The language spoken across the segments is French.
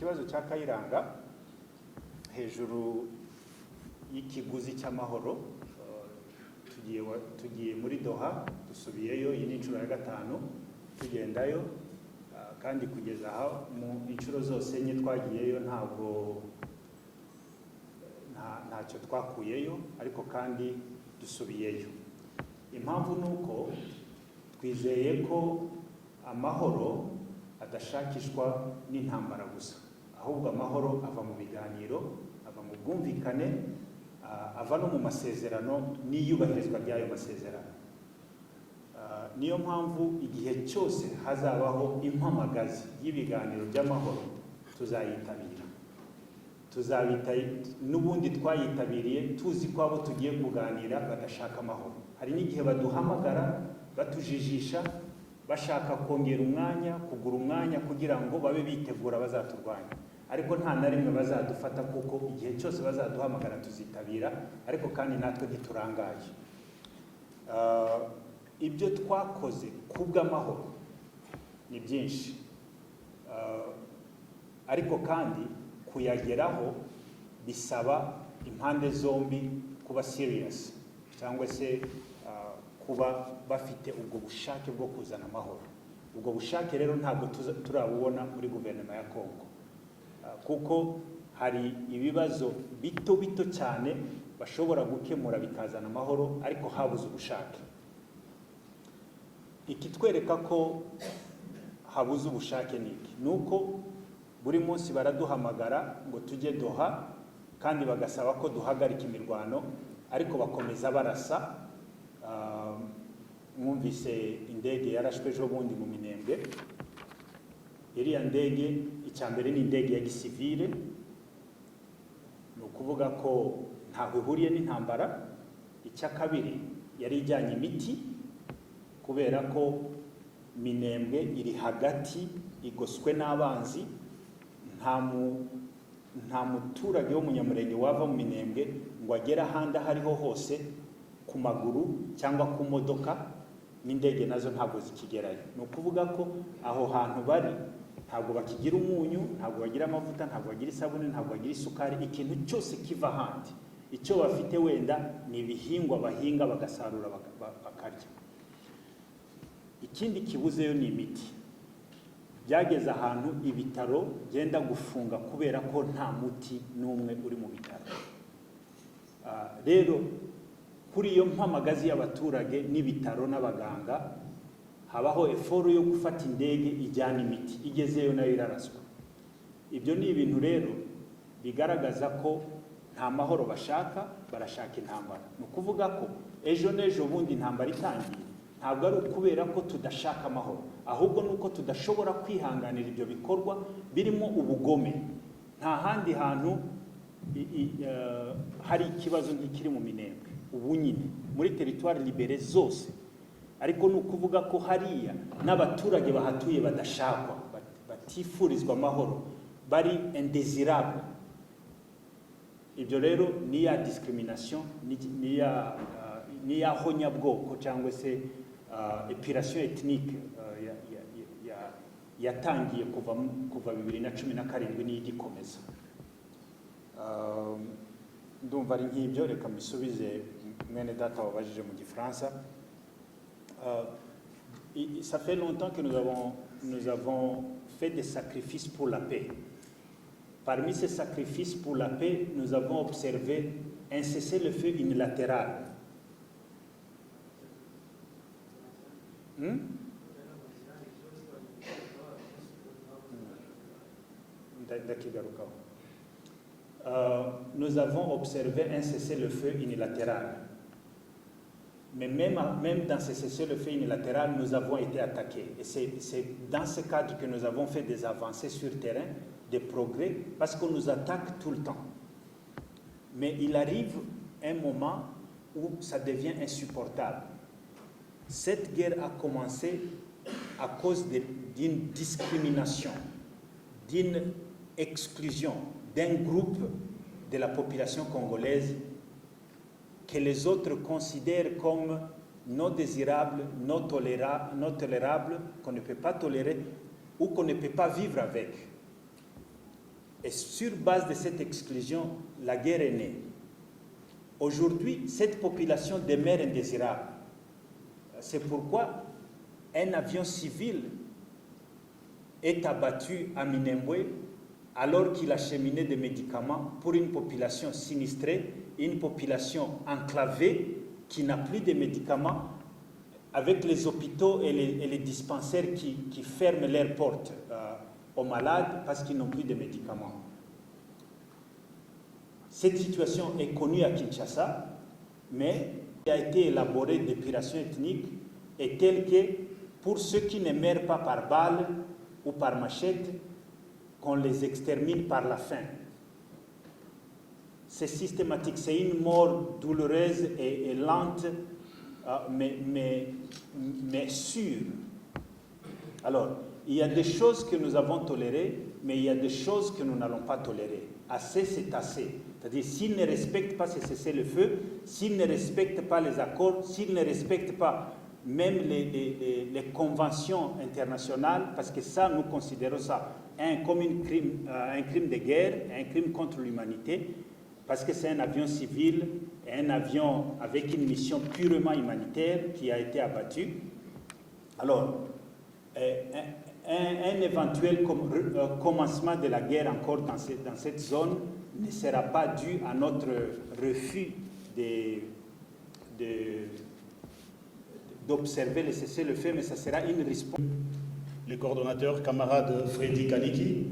ikibazo cya Kayiranga hejuru y'ikiguzi cy'amahoro, tugiye muri Doha, dusubiyeyo, iyi ni inshuro ya 5 tugendayo, kandi kugeza aha mu inshuro zose enye twagiyeyo ntacyo twakuyeyo, ariko kandi dusubiyeyo. Impamvu nuko twizeye ko amahoro adashakishwa n'intambara gusa, ahubwo amahoro ava mu biganiro, ava mu bwumvikane, ava no mu masezerano n'iyubahirizwa ry'ayo masezerano. Niyo mpamvu igihe cyose hazabaho impamagazi y'ibiganiro by'amahoro tuzayitabira. N'ubundi twayitabiriye tuzi ko abo tugiye kuganira badashaka amahoro. Hari n'igihe baduhamagara batujijisha, bashaka kongera umwanya, kugura umwanya kugira ngo babe bitegura bazaturwanya, ariko nta na rimwe bazadufata, kuko igihe cyose bazaduhamagara tuzitabira, ariko kandi natwe ntiturangaye. Ibyo twakoze kubw'amahoro ni byinshi, ariko kandi kuyageraho bisaba impande zombi kuba serious, cyangwa se kuba bafite ubwo bushake bwo kuzana amahoro. Ubwo bushake rero ntabwo turabubona muri guverinoma ya Kongo, kuko hari ibibazo bito cyane bashobora gukemura bikazana amahoro, ariko habuze ubushake. Ikitwereka ko habuze ubushake niki nuko buri munsi baraduhamagara ngo tujye Doha, kandi bagasaba ko duhagarika imirwano, ariko bakomeza barasa. Mwumvise indege yarashwe ejo bundi mu Minembwe. Iriya ndege icyambere ni indege ya gisivile, ni ukuvuga ko ntabwo ihuriye n'intambara. Icya kabiri yari ijyanye imiti, kubera ko Minembwe iri hagati, igoswe n'abanzi. Nta muturage w'umunyamurenge wava mu Minembwe ngo agere ahandi hariho hose ku maguru cyangwa ku modoka, n'indege nazo ntabwo zikigerayo. Ni ukuvuga ko aho hantu bari ntabwo bakigira umunyu, ntabwo bagira amavuta, ntabwo bagira isabune, ntabwo bagira isukari. Ikintu cyose kiva ahandi, icyo bafite wenda ni ibihingwa bahinga bagasarura bakarya. Ikindi kibuzeyo ni imiti. Byageze ahantu ibitaro byenda gufunga kubera ko nta muti n'umwe uri mu bitaro. Rero kuri iyo mpamagazi y'abaturage n'ibitaro n'abaganga, habaho eforo yo gufata indege ijyana imiti, igezeyo nayo iraraswa. Ibyo ni ibintu rero bigaragaza ko nta mahoro bashaka, barashaka intambara. Ni ukuvuga ko ejo n'ejo bundi intambara itangiye, ntabwo ari ukubera ko tudashaka amahoro, ahubwo nuko tudashobora kwihanganira ibyo bikorwa birimo ubugome. Nta handi hantu hari ikibazo nk'ikiri mu Minembwe ubu nyine muri teritwari libere zose, ariko ni ukuvuga ko hariya n'abaturage bahatuye badashakwa, batifurizwa amahoro, bari indesirable. Ibyo rero ni ya discrimination, ni ya honyabwoko cyangwa se epilation ethnique yatangiye kuva 2017 niyo igikomeza. Ndumva ari nk'ibyo, reka mbisubize mwene data wabajije mu Gifaransa. Ça fait longtemps que nous avons fait des sacrifices pour la paix. Parmi ces sacrifices pour la paix, nous avons observé un cessez-le-feu unilatéral. Nous avons observé un cessez-le-feu unilatéral. Mais même dans ce cessez-le-feu unilatéral, nous avons été attaqués. Et c'est dans ce cadre que nous avons fait des avancées sur le terrain, des progrès, parce qu'on nous attaque tout le temps. Mais il arrive un moment où ça devient insupportable. Cette guerre a commencé à cause d'une discrimination, d'une exclusion d'un groupe de la population congolaise que les autres considèrent comme non désirables, non tolérables, qu'on ne peut pas tolérer ou qu'on ne peut pas vivre avec. Et sur base de cette exclusion, la guerre est née. Aujourd'hui, cette population demeure indésirable. C'est pourquoi un avion civil est abattu à Minembwe alors qu'il acheminait des médicaments pour une population sinistrée, une population enclavée qui n'a plus de médicaments, avec les hôpitaux et les dispensaires qui ferment leurs portes aux malades parce qu'ils n'ont plus de médicaments. Cette situation est connue à Kinshasa, mais il a été élaborée d'épuration ethnique est telle que pour ceux qui ne meurent pas par balle ou par machette, qu'on les extermine par la faim. C'est systématique, c'est une mort douloureuse et lente, mais sûre. Alors, il y a des choses que nous avons tolérées, mais il y a des choses que nous n'allons pas tolérer. Assez, c'est assez. C'est-à-dire, s'ils ne respectent pas ce cessez-le-feu, s'ils ne respectent pas les accords, s'ils ne respectent pas même les conventions internationales, parce que ça, nous considérons ça comme un crime de guerre, un crime contre l'humanité, parce que c'est un avion civil, un avion avec une mission purement humanitaire qui a été abattu. Alors, un éventuel commencement de la guerre encore dans cette zone ne sera pas dû à notre refus d'observer le cessez-le-feu, mais ça sera une réponse. Le coordonnateur camarade Freddy Kaniki,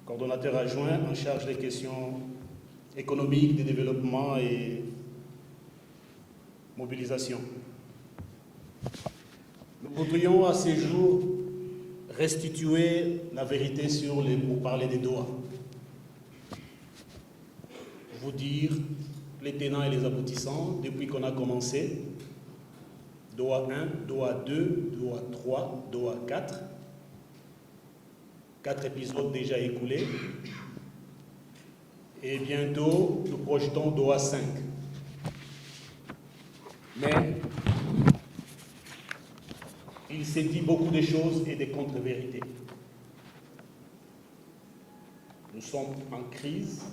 coordonnateur adjoint en charge des questions économiques, de développement et mobilisation. Nous voudrions à ce jour restituer la vérité sur les pourparlers des Doha. Vous dire les tenants et les aboutissants depuis qu'on a commencé. Doha 1, Doha 2, Doha 3, Doha 4. 4 épisodes déjà écoulés. Et bientôt, nous projetons Doha 5. Mais il s'est dit beaucoup de choses et des contre-vérités. Nous sommes en crise.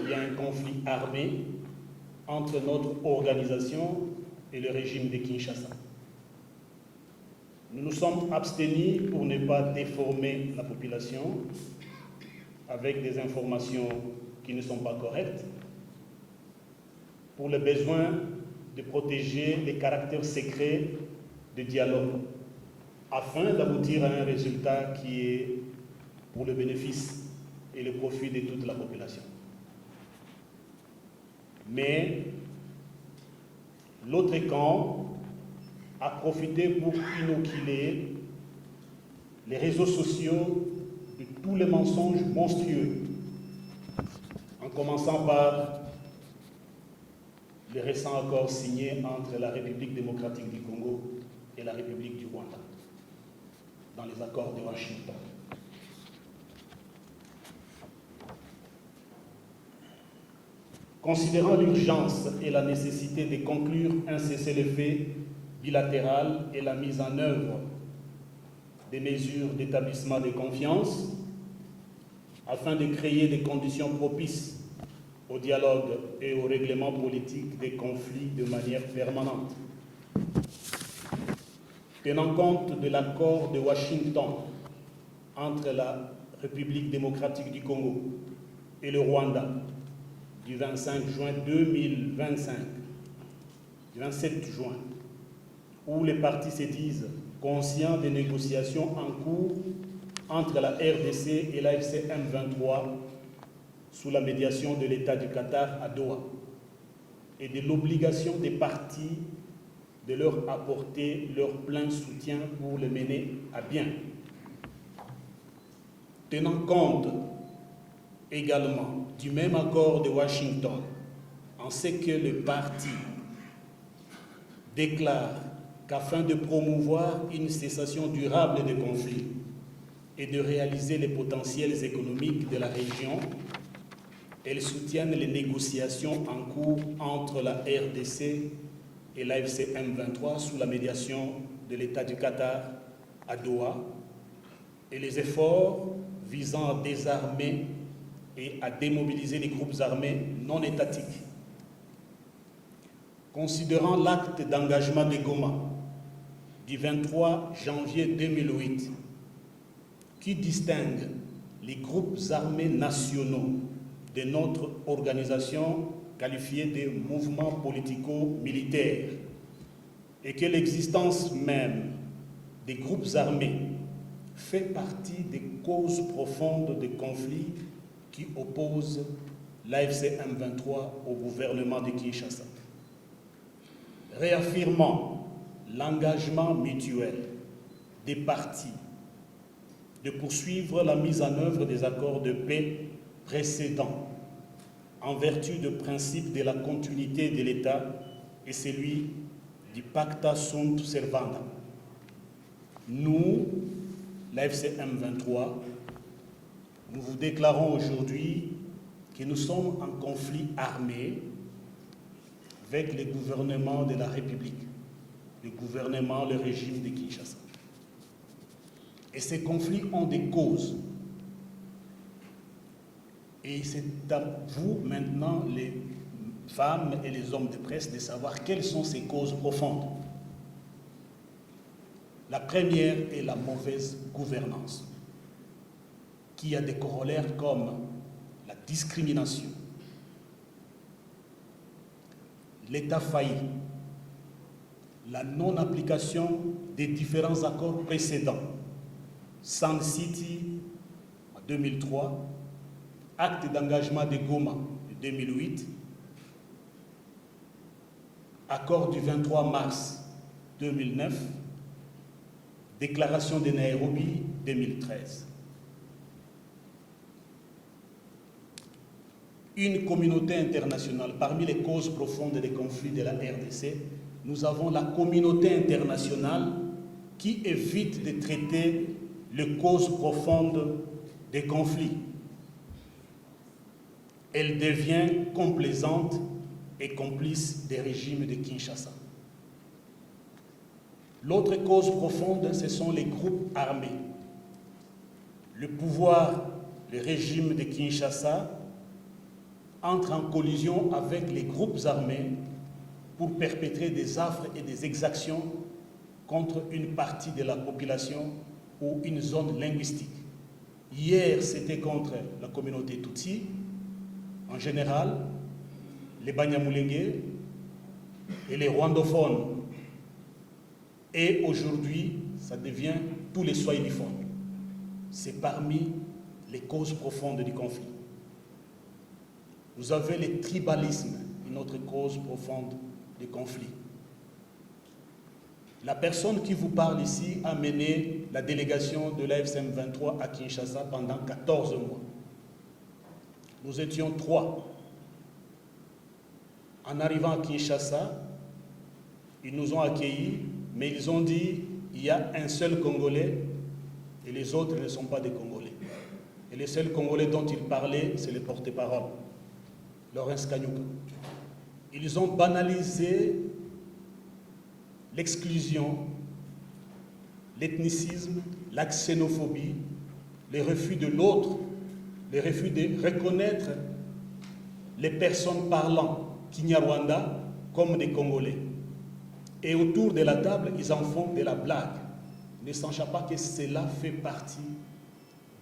Il y a un conflit armé entre notre organisation et le régime de Kinshasa. Nous nous sommes abstenus pour ne pas déformer la population avec des informations qui ne sont pas correctes, pour le besoin de protéger les caractères secrets de dialogue, afin d'aboutir à un résultat qui est pour le bénéfice et le profit de toute la population. Mais l'autre camp a profité pour inoculer les réseaux sociaux de tous les mensonges monstrueux, en commençant par les récents accords signés entre la République démocratique du Congo et la République du Rwanda, dans les accords de Washington. Considérant l'urgence et la nécessité de conclure un cessez-le-feu bilatéral et la mise en œuvre des mesures d'établissement de confiance, afin de créer des conditions propices au dialogue et au règlement politique des conflits de manière permanente. Tenant compte de l'accord de Washington entre la République démocratique du Congo et le Rwanda du 25 juin 2025, du 27 juin, où les partis se disent conscients des négociations en cours entre la RDC et l'AFC M23 sous la médiation de l'État du Qatar à Doha, et de l'obligation des partis de leur apporter leur plein soutien pour le mener à bien. Tenant compte également du même accord de Washington, en ce que le parti déclare qu'afin de promouvoir une cessation durable des conflits et de réaliser les potentiels économiques de la région, elles soutiennent les négociations en cours entre la RDC et l'AFC M23 sous la médiation de l'État du Qatar à Doha, et les efforts visant à désarmer et à démobiliser les groupes armés non étatiques. Considérant l'acte d'engagement de Goma du 23 janvier 2008, qui distingue les groupes armés nationaux de notre organisation qualifiée de mouvements politico-militaires, et que l'existence même des groupes armés fait partie des causes profondes des conflits qui opposent l'AFC M23 au gouvernement de Kinshasa. Réaffirmant l'engagement mutuel des parties de poursuivre la mise en œuvre des accords de paix précédents en vertu du principe de la continuité de l'État et celui du Pacta Sunt Servanda. Nous, l'AFC M23, nous vous déclarons aujourd'hui que nous sommes en conflit armé avec le gouvernement de la République, le gouvernement, le régime de Kinshasa. Et ces conflits ont des causes. Et c'est à vous maintenant, les femmes et les hommes de presse, de savoir quelles sont ces causes profondes. La première est la mauvaise gouvernance, qui a des corollaires comme la discrimination, l'État failli, la non-application des différents accords précédents, Sand City en 2003, acte d'engagement de Goma de 2008, accord du 23 mars 2009, déclaration de Nairobi 2013. Une communauté internationale, parmi les causes profondes des conflits de la RDC, nous avons la communauté internationale qui évite de traiter les causes profondes des conflits. Elle devient complaisante et complice des régimes de Kinshasa. L'autre cause profonde, ce sont les groupes armés. Le pouvoir, le régime de Kinshasa, entre en collision avec les groupes armés pour perpétrer des affres et des exactions contre une partie de la population ou une zone linguistique. Hier, c'était contre la communauté Tutsi, en général, les Banyamulenge et les rwandophones. Et aujourd'hui, ça devient tous les swahiliphones. C'est parmi les causes profondes du conflit. Vous avez le tribalisme, une autre cause profonde du conflit. La personne qui vous parle ici a mené la délégation de l'AFC M23 à Kinshasa pendant 14 mois. Nous étions 3. En arrivant à Kinshasa, ils nous ont accueillis, mais ils ont dit il y a un seul Congolais et les autres ne sont pas des Congolais. Et les seuls Congolais dont ils parlaient, c'est les porte-parole, Laurence Kanyuka. Ils ont banalisé l'exclusion, l'ethnicisme, la xénophobie, le refus de l'autre, le refus de reconnaître les personnes parlant Kinyarwanda comme des Congolais. Et autour de la table, ils en font de la blague, ne sachant pas que cela fait partie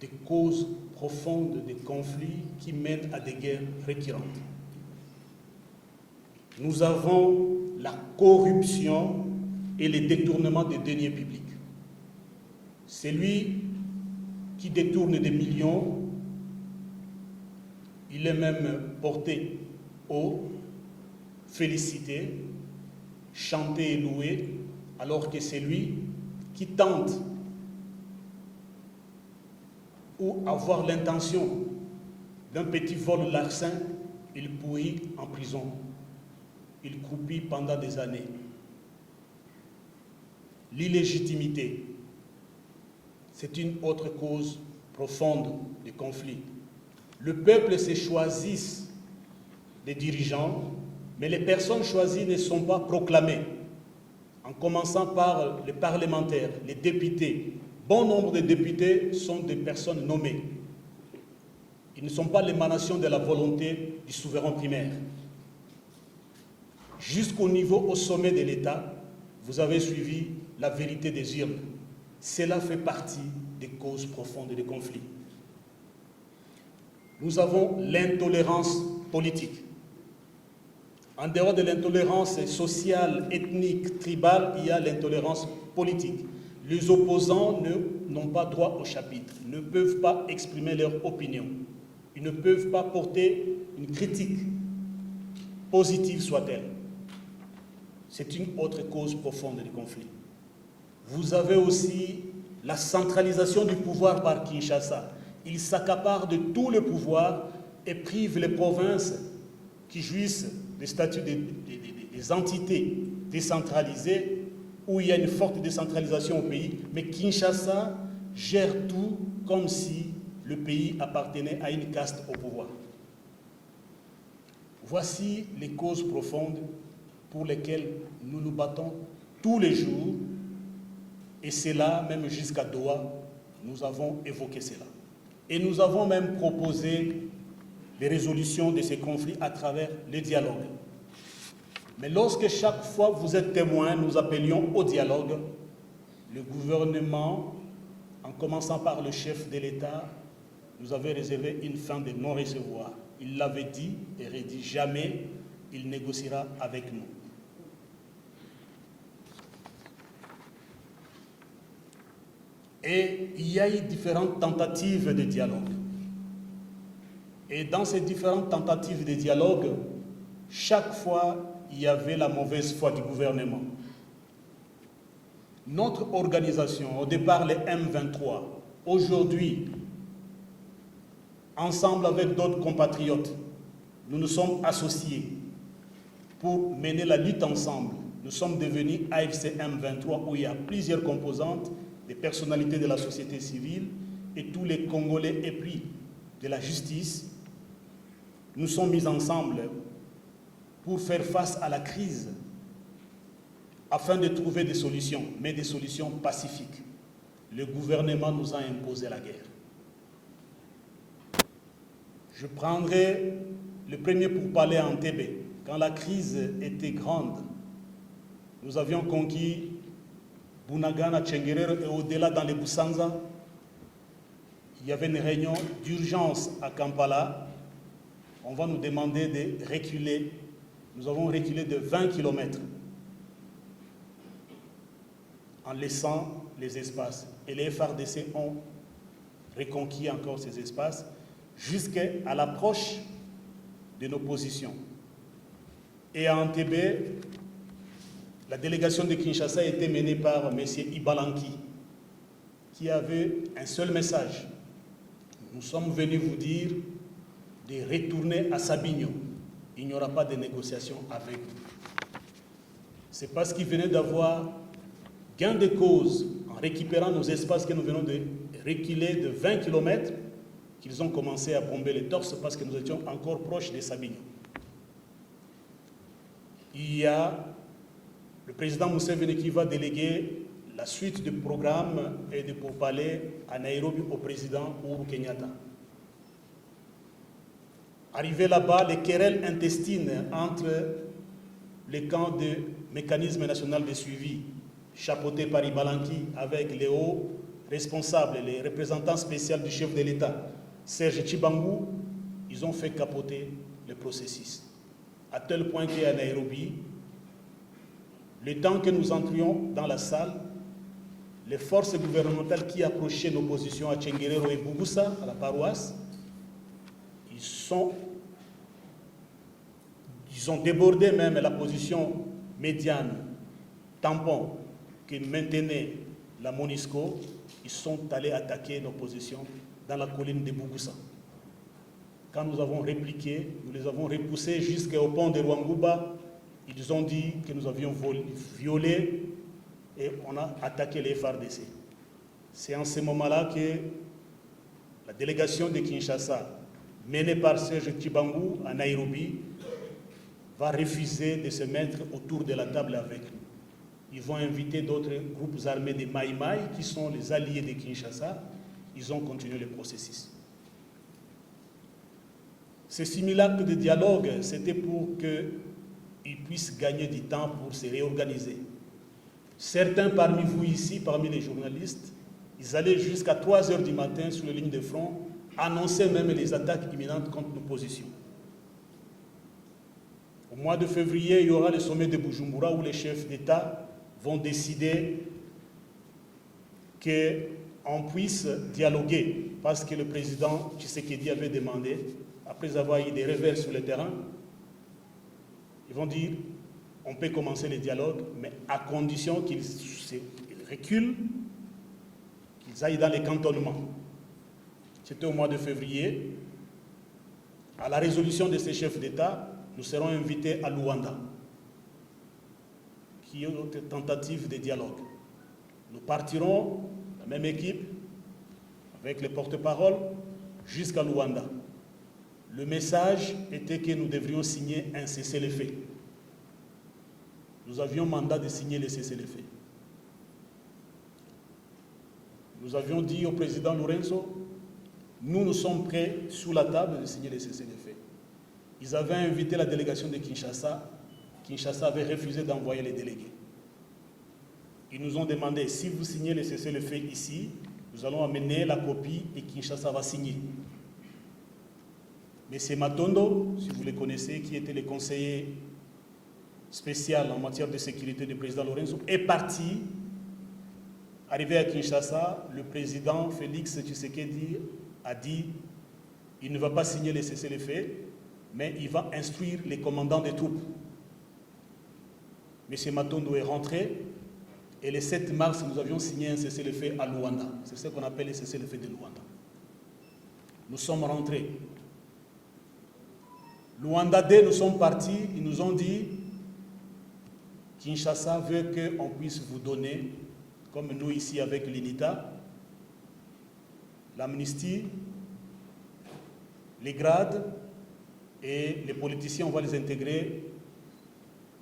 des causes profondes des conflits qui mènent à des guerres récurrentes. Nous avons la corruption et le détournement des deniers publics. Celui qui détourne des millions, il est même porté haut, félicité, chanté et loué, alors que c'est lui qui tente ou avoir l'intention d'un petit vol larcin, il pourrit en prison. Il croupit pendant des années. L'illégitimité, c'est une autre cause profonde des conflits. Le peuple se choisit des dirigeants, mais les personnes choisies ne sont pas proclamées, en commençant par les parlementaires, les députés. Bon nombre de députés sont des personnes nommées. Ils ne sont pas l'émanation de la volonté du souverain primaire. Jusqu'au niveau, au sommet de l'État, vous avez suivi la vérité des urnes. Cela fait partie des causes profondes des conflits. Nous avons l'intolérance politique. En dehors de l'intolérance sociale, ethnique, tribale, il y a l'intolérance politique. Les opposants n'ont pas droit au chapitre, ne peuvent pas exprimer leur opinion. Ils ne peuvent pas porter une critique, positive soit-elle. C'est une autre cause profonde du conflit. Vous avez aussi la centralisation du pouvoir par Kinshasa. Il s'accapare de tout le pouvoir et prive les provinces qui jouissent des statuts des entités décentralisées, où il y a une forte décentralisation au pays, mais Kinshasa gère tout comme si le pays appartenait à une caste au pouvoir. Voici les causes profondes pour lesquelles nous nous battons tous les jours, et c'est là, même jusqu'à Doha, nous avons évoqué cela. Et nous avons même proposé des résolutions de ces conflits à travers le dialogue. Mais lorsque chaque fois vous êtes témoin, nous appelions au dialogue, le gouvernement, en commençant par le chef de l'État, nous avait réservé une fin de non-recevoir. Il l'avait dit et redit, jamais il négociera avec nous. Et il y a eu différentes tentatives de dialogue. Et dans ces différentes tentatives de dialogue, chaque fois, il y avait la mauvaise foi du gouvernement. Notre organisation, au départ les M23, aujourd'hui, ensemble avec d'autres compatriotes, nous nous sommes associés pour mener la lutte ensemble. Nous sommes devenus AFC M23, où il y a plusieurs composantes, des personnalités de la société civile et tous les Congolais épris de la justice. Nous sommes mis ensemble pour faire face à la crise afin de trouver des solutions, mais des solutions pacifiques. Le gouvernement nous a imposé la guerre. Je prendrai le premier pourparlers à Entebbe. Quand la crise était grande, nous avions conquis Bunagana, Tchenguerero et au-delà dans les Boussanza. Il y avait une réunion d'urgence à Kampala. On va nous demander de reculer. Nous avons reculé de 20 km en laissant les espaces. Et les FARDC ont reconquis encore ces espaces jusqu'à l'approche de nos positions. Et à Entebbe, la délégation de Kinshasa était menée par M. Ibalanki, qui avait un seul message. Nous sommes venus vous dire de retourner à Sabinho. Il n'y aura pas de négociation avec vous. C'est parce qu'ils venaient d'avoir gain de cause en récupérant nos espaces que nous venons de reculer de 20 km qu'ils ont commencé à bomber les torses parce que nous étions encore proches de Sabinho. Il y a le président Museveni qui va déléguer la suite du programme et de pourparlers à Nairobi au président Uhuru Kenyatta. Arrivé là-bas, les querelles intestines entre les camps du mécanisme national de suivi, chapeauté par Ibalanki, avec les hauts responsables, les représentants spéciaux du chef de l'État, Serge Tshibangou, ils ont fait capoter le processus. À tel point qu'à Nairobi, le temps que nous entrions dans la salle, les forces gouvernementales qui approchaient nos positions à Tchenguerero et Bubusa, à la paroisse, ils ont débordé même la position médiane, tampon, que maintenait la MONUSCO. Ils sont allés attaquer nos positions dans la colline de Bubusa. Quand nous avons répliqué, nous les avons repoussés jusqu'au pont de Rwanguba. Ils ont dit que nous avions violé et on a attaqué les FARDC. C'est en ce moment-là que la délégation de Kinshasa, menée par Serge Tshibangou à Nairobi, va refuser de se mettre autour de la table avec nous. Ils vont inviter d'autres groupes armés des Maï Maï, qui sont les alliés de Kinshasa. Ils ont continué le processus. Ces simulacres de dialogue, c'était pour qu'ils puissent gagner du temps pour se réorganiser. Certains parmi vous ici, parmi les journalistes, ils allaient jusqu'à 3 heures du matin sur les lignes de front, annoncer même les attaques imminentes contre nos positions. Au mois de février, il y aura le sommet de Bujumbura où les chefs d'État vont décider qu'on puisse dialoguer, parce que le président Tshisekedi avait demandé, après avoir eu des revers sur le terrain, ils vont dire on peut commencer les dialogues, mais à condition qu'ils reculent, qu'ils aillent dans les cantonnements. C'était au mois de février. À la résolution de ces chefs d'État, nous serons invités à Luanda, qui est notre tentative de dialogue. Nous partirons, la même équipe, avec les porte-paroles, jusqu'à Luanda. Le message était que nous devrions signer un cessez-le-feu. Nous avions mandat de signer le cessez-le-feu. Nous avions dit au président Lourenço, nous sommes prêts sous la table de signer le cessez-le-feu. Ils avaient invité la délégation de Kinshasa. Kinshasa avait refusé d'envoyer les délégués. Ils nous ont demandé, si vous signez le cessez-le-feu ici, nous allons amener la copie et Kinshasa va signer. Mais c'est Matondo, si vous le connaissez, qui était le conseiller spécial en matière de sécurité du président Lorenzo, est parti. Arrivé à Kinshasa, le président Félix Tshisekedi a dit il ne va pas signer le cessez-le-feu, mais il va instruire les commandants des troupes. M. Matondo est rentré et le 7 mars, nous avions signé un cessez-le-feu à Luanda. C'est ce qu'on appelle le cessez-le-feu de Luanda. Nous sommes rentrés. Luanda, dès nous sommes partis, ils nous ont dit Kinshasa veut qu'on puisse vous donner, comme nous ici avec l'UNITA, l'amnistie, les grades, et les politiciens, on va les intégrer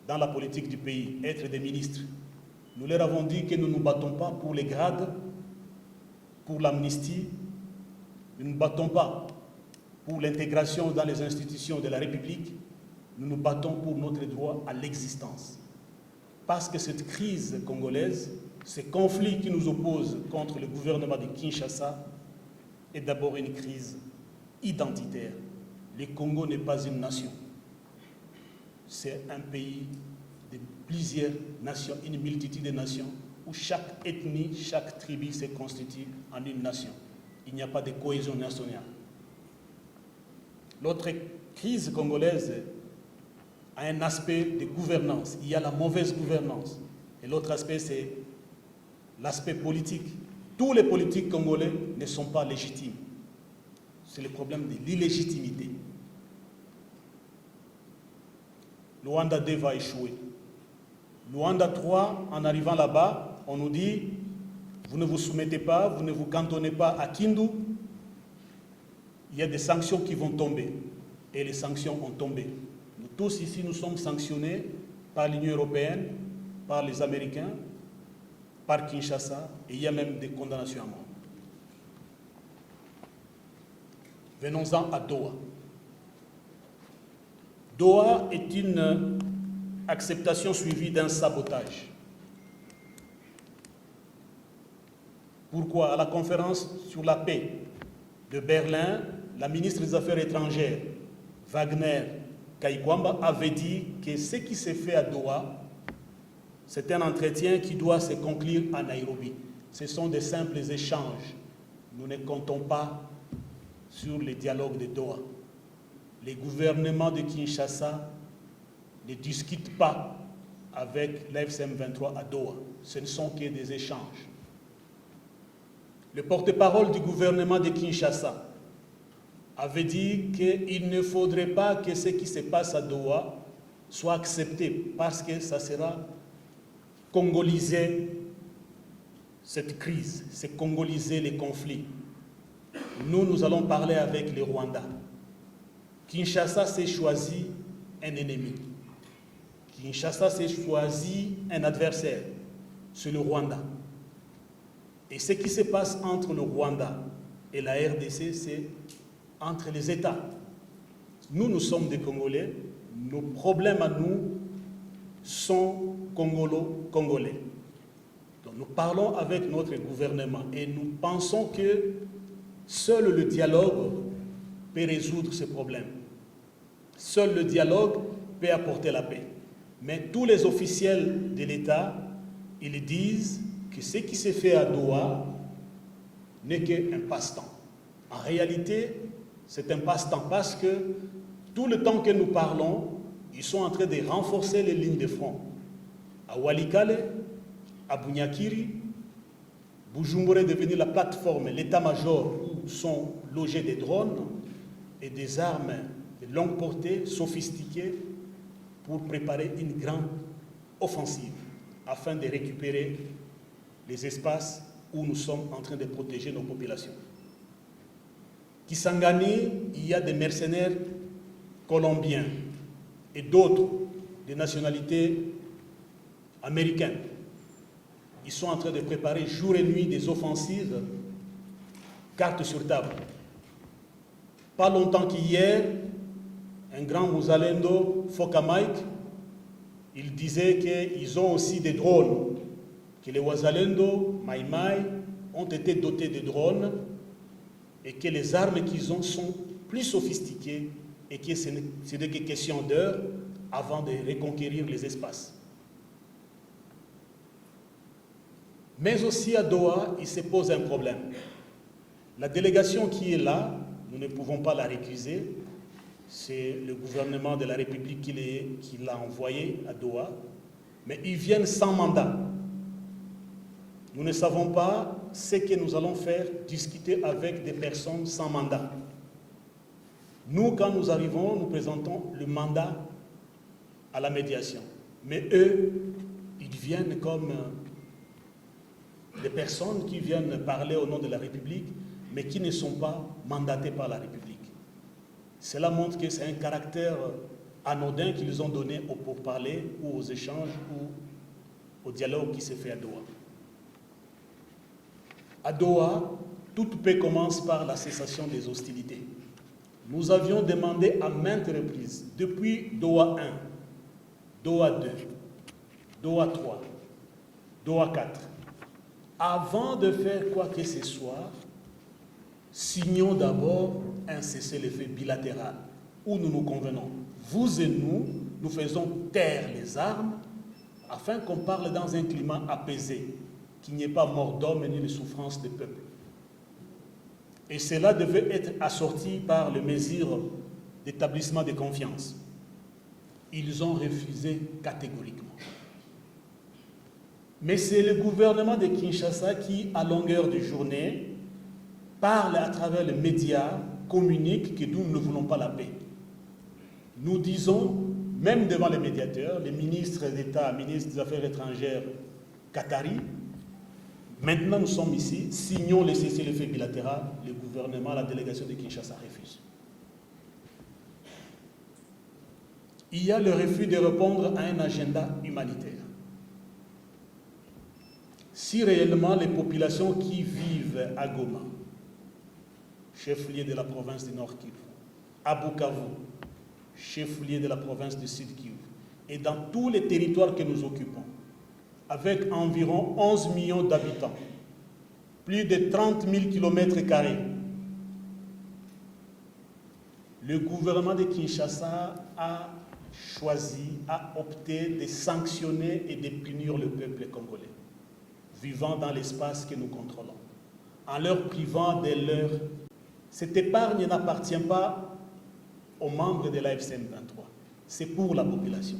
dans la politique du pays, être des ministres. Nous leur avons dit que nous ne nous battons pas pour les grades, pour l'amnistie, nous ne nous battons pas pour l'intégration dans les institutions de la République, nous nous battons pour notre droit à l'existence. Parce que cette crise congolaise, ce conflit qui nous oppose contre le gouvernement de Kinshasa, est d'abord une crise identitaire. Le Congo n'est pas une nation. C'est un pays de plusieurs nations, une multitude de nations, où chaque ethnie, chaque tribu se constitue en une nation. Il n'y a pas de cohésion nationale. L'autre crise congolaise a un aspect de gouvernance. Il y a la mauvaise gouvernance. Et l'autre aspect, c'est l'aspect politique. Tous les politiques congolais ne sont pas légitimes. C'est le problème de l'illégitimité. Luanda 2 va échouer. Luanda 3, en arrivant là-bas, on nous dit, vous ne vous soumettez pas, vous ne vous cantonnez pas à Kindu, il y a des sanctions qui vont tomber. Et les sanctions ont tombé. Nous tous ici, nous sommes sanctionnés par l'Union européenne, par les Américains, par Kinshasa, et il y a même des condamnations à mort. Venons-en à Doha. Doha est une acceptation suivie d'un sabotage. Pourquoi? À la conférence sur la paix de Berlin, la ministre des Affaires étrangères, Wagner Kaikwamba, avait dit que ce qui s'est fait à Doha, c'est un entretien qui doit se conclure à Nairobi. Ce sont des simples échanges. Nous ne comptons pas sur les dialogues de Doha. Les gouvernements de Kinshasa ne discutent pas avec l'AFCM 23 à Doha. Ce ne sont que des échanges. Le porte-parole du gouvernement de Kinshasa avait dit qu'il ne faudrait pas que ce qui se passe à Doha soit accepté parce que ça sera congoliser cette crise, c'est congoliser les conflits. Nous allons parler avec les Rwandais. Kinshasa s'est choisi un ennemi. Kinshasa s'est choisi un adversaire. C'est le Rwanda. Et ce qui se passe entre le Rwanda et la RDC, c'est entre les États. nous sommes des Congolais, nos problèmes à nous sont congolais. Donc nous parlons avec notre gouvernement et nous pensons que seul le dialogue peut résoudre ces problèmes. Seul le dialogue peut apporter la paix. Mais tous les officiels de l'État, ils disent que ce qui s'est fait à Doha n'est qu'un passe-temps. En réalité, c'est un passe-temps parce que tout le temps que nous parlons, ils sont en train de renforcer les lignes de front. À Walikale, à Bunyakiri, Bujumbura est devenu la plateforme, l'état-major où sont logés des drones et des armes de longue portée, sophistiquées, pour préparer une grande offensive afin de récupérer les espaces où nous sommes en train de protéger nos populations. Kisangani, il y a des mercenaires colombiens et d'autres de nationalités américaines. Ils sont en train de préparer jour et nuit des offensives, carte sur table. Pas longtemps qu'hier, un grand Mouzalendo, Foka Mike, il disait qu'ils ont aussi des drones, que les Wazalendo, Maïmaï, ont été dotés de drones et que les armes qu'ils ont sont plus sophistiquées et que ce n'est que question d'heures avant de reconquérir les espaces. Mais aussi à Doha, il se pose un problème. La délégation qui est là, nous ne pouvons pas la récuser, c'est le gouvernement de la République qui l'a envoyé à Doha, mais ils viennent sans mandat. Nous ne savons pas ce que nous allons faire, discuter avec des personnes sans mandat. Nous, quand nous arrivons, nous présentons le mandat à la médiation. Mais eux, ils viennent comme des personnes qui viennent parler au nom de la République, mais qui ne sont pas mandatés par la République. Cela montre que c'est un caractère anodin qu'ils ont donné au pourparlers ou aux échanges ou au dialogue qui s'est fait à Doha. À Doha, toute paix commence par la cessation des hostilités. Nous avions demandé à maintes reprises, depuis Doha 1, Doha 2, Doha 3, Doha 4, avant de faire quoi que ce soit, signons d'abord un cessez-le-feu bilatéral où nous nous convenons. Vous et nous, nous faisons taire les armes afin qu'on parle dans un climat apaisé, qu'il n'y ait pas mort d'homme ni de souffrance des peuples. Et cela devait être assorti par les mesures d'établissement de confiance. Ils ont refusé catégoriquement. Mais c'est le gouvernement de Kinshasa qui, à longueur de journée, parle à travers les médias, communique que nous ne voulons pas la paix. Nous disons, même devant les médiateurs, les ministres d'État, ministres des Affaires étrangères qataris, maintenant nous sommes ici, signons le cessez-le-feu bilatéral, le gouvernement, la délégation de Kinshasa refuse. Il y a le refus de répondre à un agenda humanitaire. Si réellement les populations qui vivent à Goma, chef-lieu de la province du Nord Kivu, à Bukavu, chef-lieu de la province du Sud Kivu, et dans tous les territoires que nous occupons, avec environ 11 millions d'habitants, plus de 30 000 km², le gouvernement de Kinshasa a choisi, a opté de sanctionner et de punir le peuple congolais, vivant dans l'espace que nous contrôlons, en leur privant de leur... Cette épargne n'appartient pas aux membres de l'AFC M23, c'est pour la population.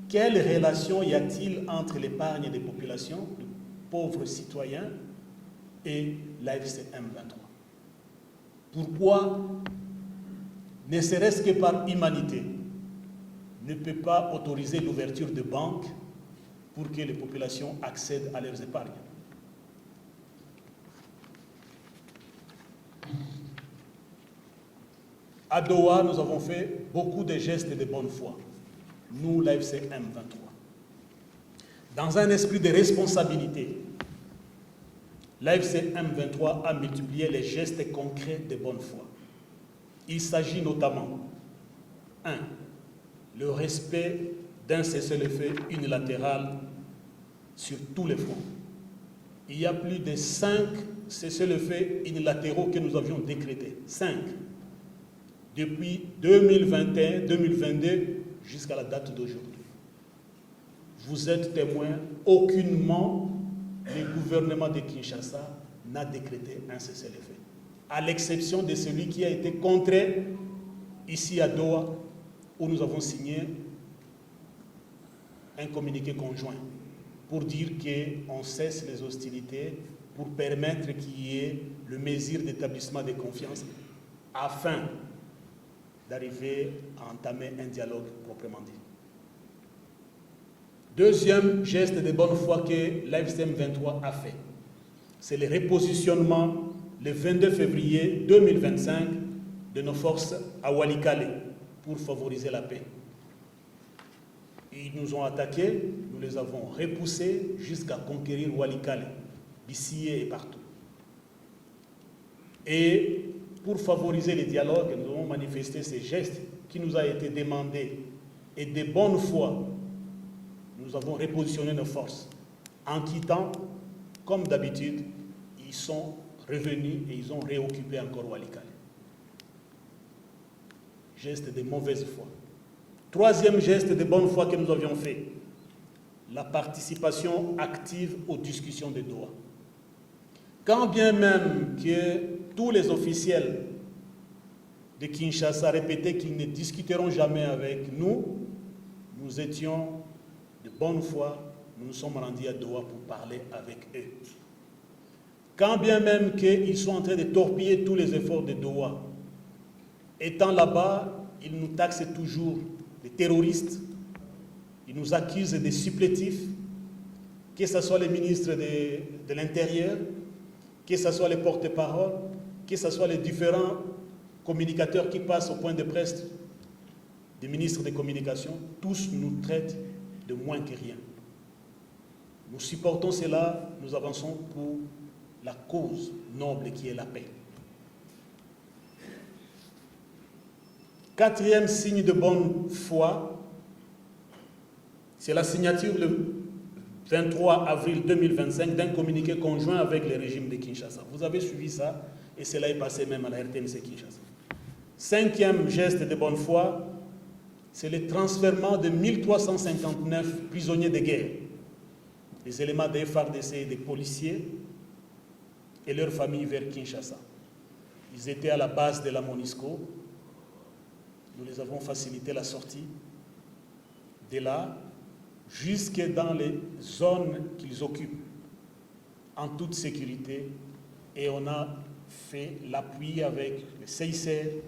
Quelle relation y a-t-il entre l'épargne des populations, de pauvres citoyens, et l'AFC M23? Pourquoi, ne serait-ce que par humanité, ne peut pas autoriser l'ouverture de banques pour que les populations accèdent à leurs épargnes? À Doha, nous avons fait beaucoup de gestes de bonne foi. Nous, l'AFC M23. Dans un esprit de responsabilité, l'AFC M23 a multiplié les gestes concrets de bonne foi. Il s'agit notamment 1. Le respect d'un cessez-le-feu unilatéral sur tous les fronts. Il y a plus de 5 cessez-le-feu unilatéraux que nous avions décrétés. 5. Depuis 2021-2022 jusqu'à la date d'aujourd'hui. Vous êtes témoins, aucunement le gouvernement de Kinshasa n'a décrété un cessez-le-feu, à l'exception de celui qui a été contré ici à Doha, où nous avons signé un communiqué conjoint pour dire qu'on cesse les hostilités, pour permettre qu'il y ait le mesure d'établissement de confiance afin d'arriver à entamer un dialogue proprement dit. Deuxième geste de bonne foi que l'AFCM 23 a fait, c'est le repositionnement le 22 février 2025 de nos forces à Walikale pour favoriser la paix. Ils nous ont attaqués, nous les avons repoussés jusqu'à conquérir Walikale, d'ici et partout. Et pour favoriser les dialogues, nous avons manifesté ces gestes qui nous a été demandés. Et de bonne foi, nous avons repositionné nos forces. En quittant, comme d'habitude, ils sont revenus et ils ont réoccupé encore Walikale. Geste de mauvaise foi. Troisième geste de bonne foi que nous avions fait, la participation active aux discussions de Doha. Quand bien même que tous les officiels de Kinshasa répétaient qu'ils ne discuteront jamais avec nous, nous étions de bonne foi, nous nous sommes rendus à Doha pour parler avec eux. Quand bien même qu'ils sont en train de torpiller tous les efforts de Doha, étant là-bas, ils nous taxent toujours de terroristes, ils nous accusent de supplétifs, que ce soit les ministres de l'Intérieur, que ce soit les porte-paroles, que ce soit les différents communicateurs qui passent au point de presse des ministres des communications, tous nous traitent de moins que rien. Nous supportons cela, nous avançons pour la cause noble qui est la paix. Quatrième signe de bonne foi, c'est la signature le 23 avril 2025 d'un communiqué conjoint avec le régime de Kinshasa. Vous avez suivi ça et cela est passé même à la RTNC Kinshasa. Cinquième geste de bonne foi, c'est le transfèrement de 1359 prisonniers de guerre, des éléments des FARDC et des policiers et leurs familles vers Kinshasa. Ils étaient à la base de la MONUSCO. Nous les avons facilité la sortie de là jusque dans les zones qu'ils occupent en toute sécurité et on a fait l'appui avec le CICR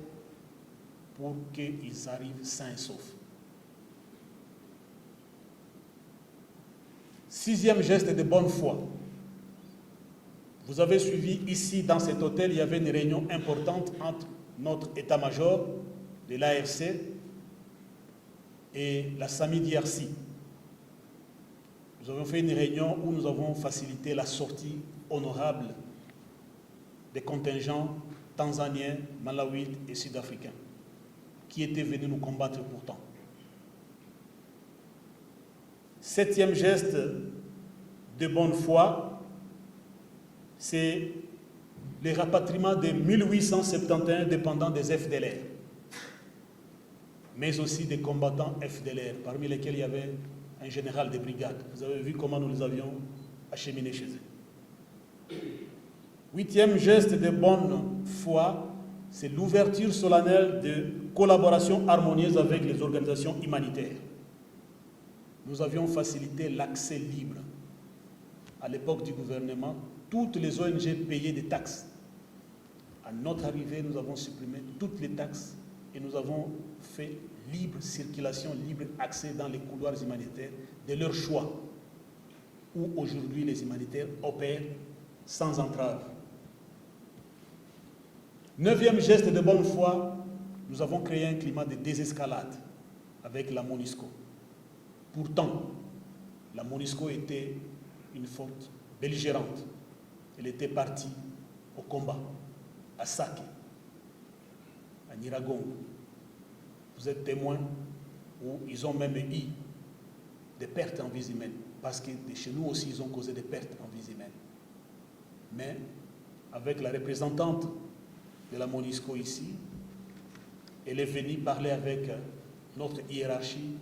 pour qu'ils arrivent sains et saufs. Sixième geste de bonne foi. Vous avez suivi ici dans cet hôtel, il y avait une réunion importante entre notre état-major de l'AFC et la SAMI d'IRC. Nous avons fait une réunion où nous avons facilité la sortie honorable des contingents tanzaniens, malawites et sud-africains qui étaient venus nous combattre pourtant. Septième geste de bonne foi, c'est le rapatriement de 1871 dépendants des FDLR, mais aussi des combattants FDLR, parmi lesquels il y avait un général de brigade. Vous avez vu comment nous les avions acheminés chez eux. Huitième geste de bonne foi, c'est l'ouverture solennelle de collaboration harmonieuse avec les organisations humanitaires. Nous avions facilité l'accès libre. À l'époque du gouvernement, toutes les ONG payaient des taxes. À notre arrivée, nous avons supprimé toutes les taxes et nous avons fait libre circulation, libre accès dans les couloirs humanitaires de leur choix, où aujourd'hui les humanitaires opèrent sans entrave. Neuvième geste de bonne foi, nous avons créé un climat de désescalade avec la MONUSCO. Pourtant, la MONUSCO était une force belligérante. Elle était partie au combat, à Sake, à Nyiragongo, vous êtes témoin, où ils ont même eu des pertes en vies humaines, parce que chez nous aussi, ils ont causé des pertes en vies humaines. Mais avec la représentante de la MONUSCO ici, elle est venue parler avec notre hiérarchie.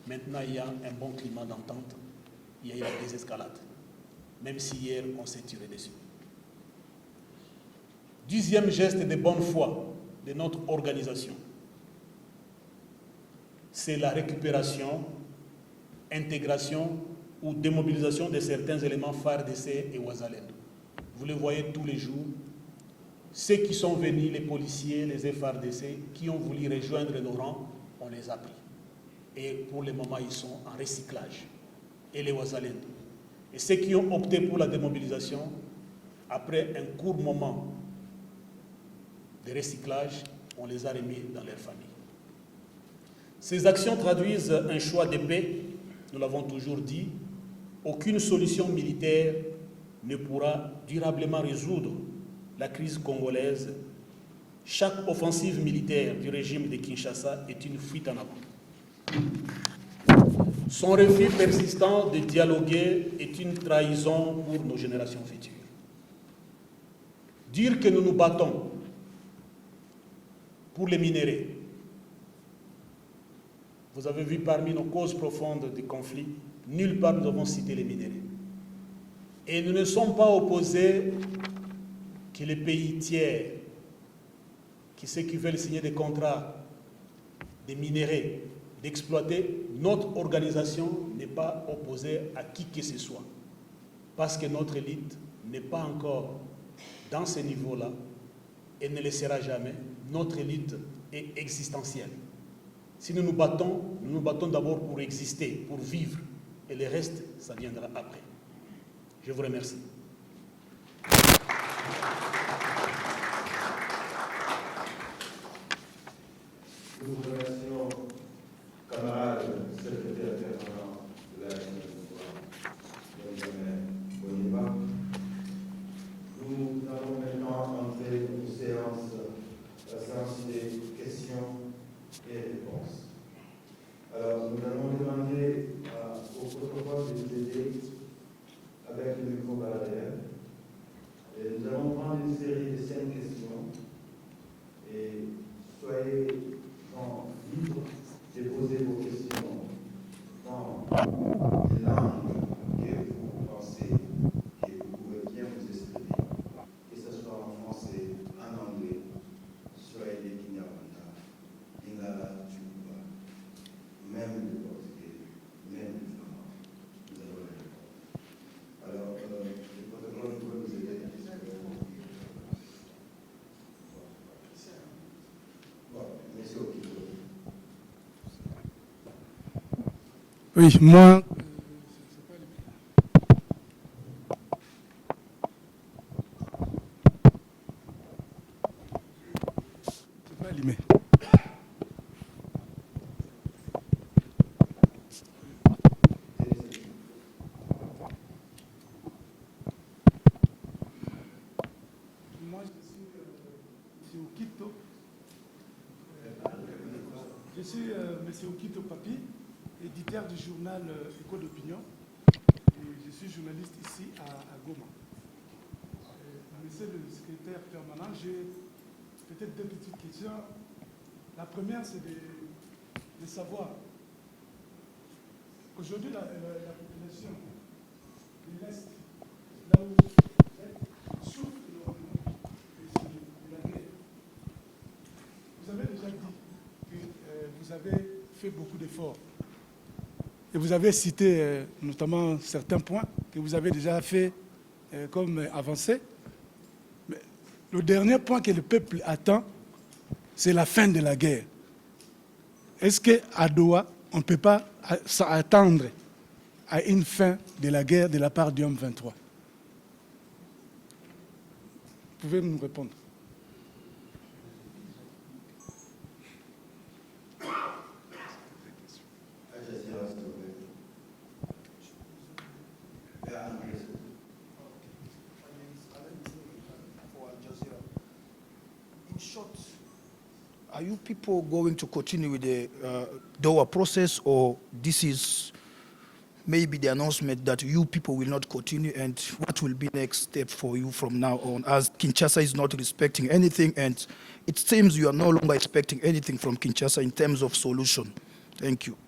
Maintenant, il y a un bon climat d'entente. Il y a eu la désescalade. Même si hier, on s'est tiré dessus. Deuxième geste de bonne foi de notre organisation, c'est la récupération, intégration ou démobilisation de certains éléments FARDC et Ouazalendo. Vous les voyez tous les jours. Ceux qui sont venus, les policiers, les FARDC, qui ont voulu rejoindre nos rangs, on les a pris. Et pour le moment, ils sont en recyclage. Et les Ouazalendo. Et ceux qui ont opté pour la démobilisation, après un court moment de recyclage, on les a remis dans leur famille. Ces actions traduisent un choix de paix, nous l'avons toujours dit. Aucune solution militaire ne pourra durablement résoudre la crise congolaise. Chaque offensive militaire du régime de Kinshasa est une fuite en avant. Son refus persistant de dialoguer est une trahison pour nos générations futures. Dire que nous nous battons pour les minéraux. Vous avez vu parmi nos causes profondes des conflits, nulle part nous avons cité les minéraux. Et nous ne sommes pas opposés que les pays tiers, ceux qui veulent signer des contrats, des minéraux, d'exploiter, notre organisation n'est pas opposée à qui que ce soit. Parce que notre élite n'est pas encore dans ce niveau-là et ne le sera jamais. Notre élite est existentielle. Si nous nous battons d'abord pour exister, pour vivre, et le reste, ça viendra après. Je vous remercie. Nous vous remercions, camarades, secrétaire permanent de la Benjamin Boniba. Nous allons maintenant entrer dans une séance des questions et réponses. Alors, nous allons demander au protocole de nous aider avec le micro barrière. Et nous allons prendre une série de 5 questions et soyez libres de poser vos questions dans les langues que vous pensez que vous pouvez bien vous exprimer, que ce soit en français, en anglais, soyez des Kinyarwanda, Lingala, Tchouba, même le portugais, même le flamand. Nous allons les répondre. Alors, le protocole peut vous aider. Monsieur Okito. Oui, moi. C'est pas allumé. Moi, je suis Okito. Je suis M. Okito Papi, éditeur du journal Écho d'Opinion. Et je suis journaliste ici à Goma. Monsieur le secrétaire permanent, j'ai peut-être 2 petites questions. La première, c'est de savoir, aujourd'hui, la population de l'Est, là où vous êtes, souffre énormément de la guerre. Vous avez déjà dit que vous avez fait beaucoup d'efforts. Et vous avez cité notamment certains points que vous avez déjà fait comme avancée. Mais le dernier point que le peuple attend, c'est la fin de la guerre. Est-ce qu'à Doha, on ne peut pas s'attendre à une fin de la guerre de la part du M23? Vous pouvez nous répondre? Are you people going to continue with the Doha process, or this is maybe the announcement that you people will not continue, and what will be next step for you from now on, as Kinshasa is not respecting anything, and it seems you are no longer expecting anything from Kinshasa in terms of solution? Thank you.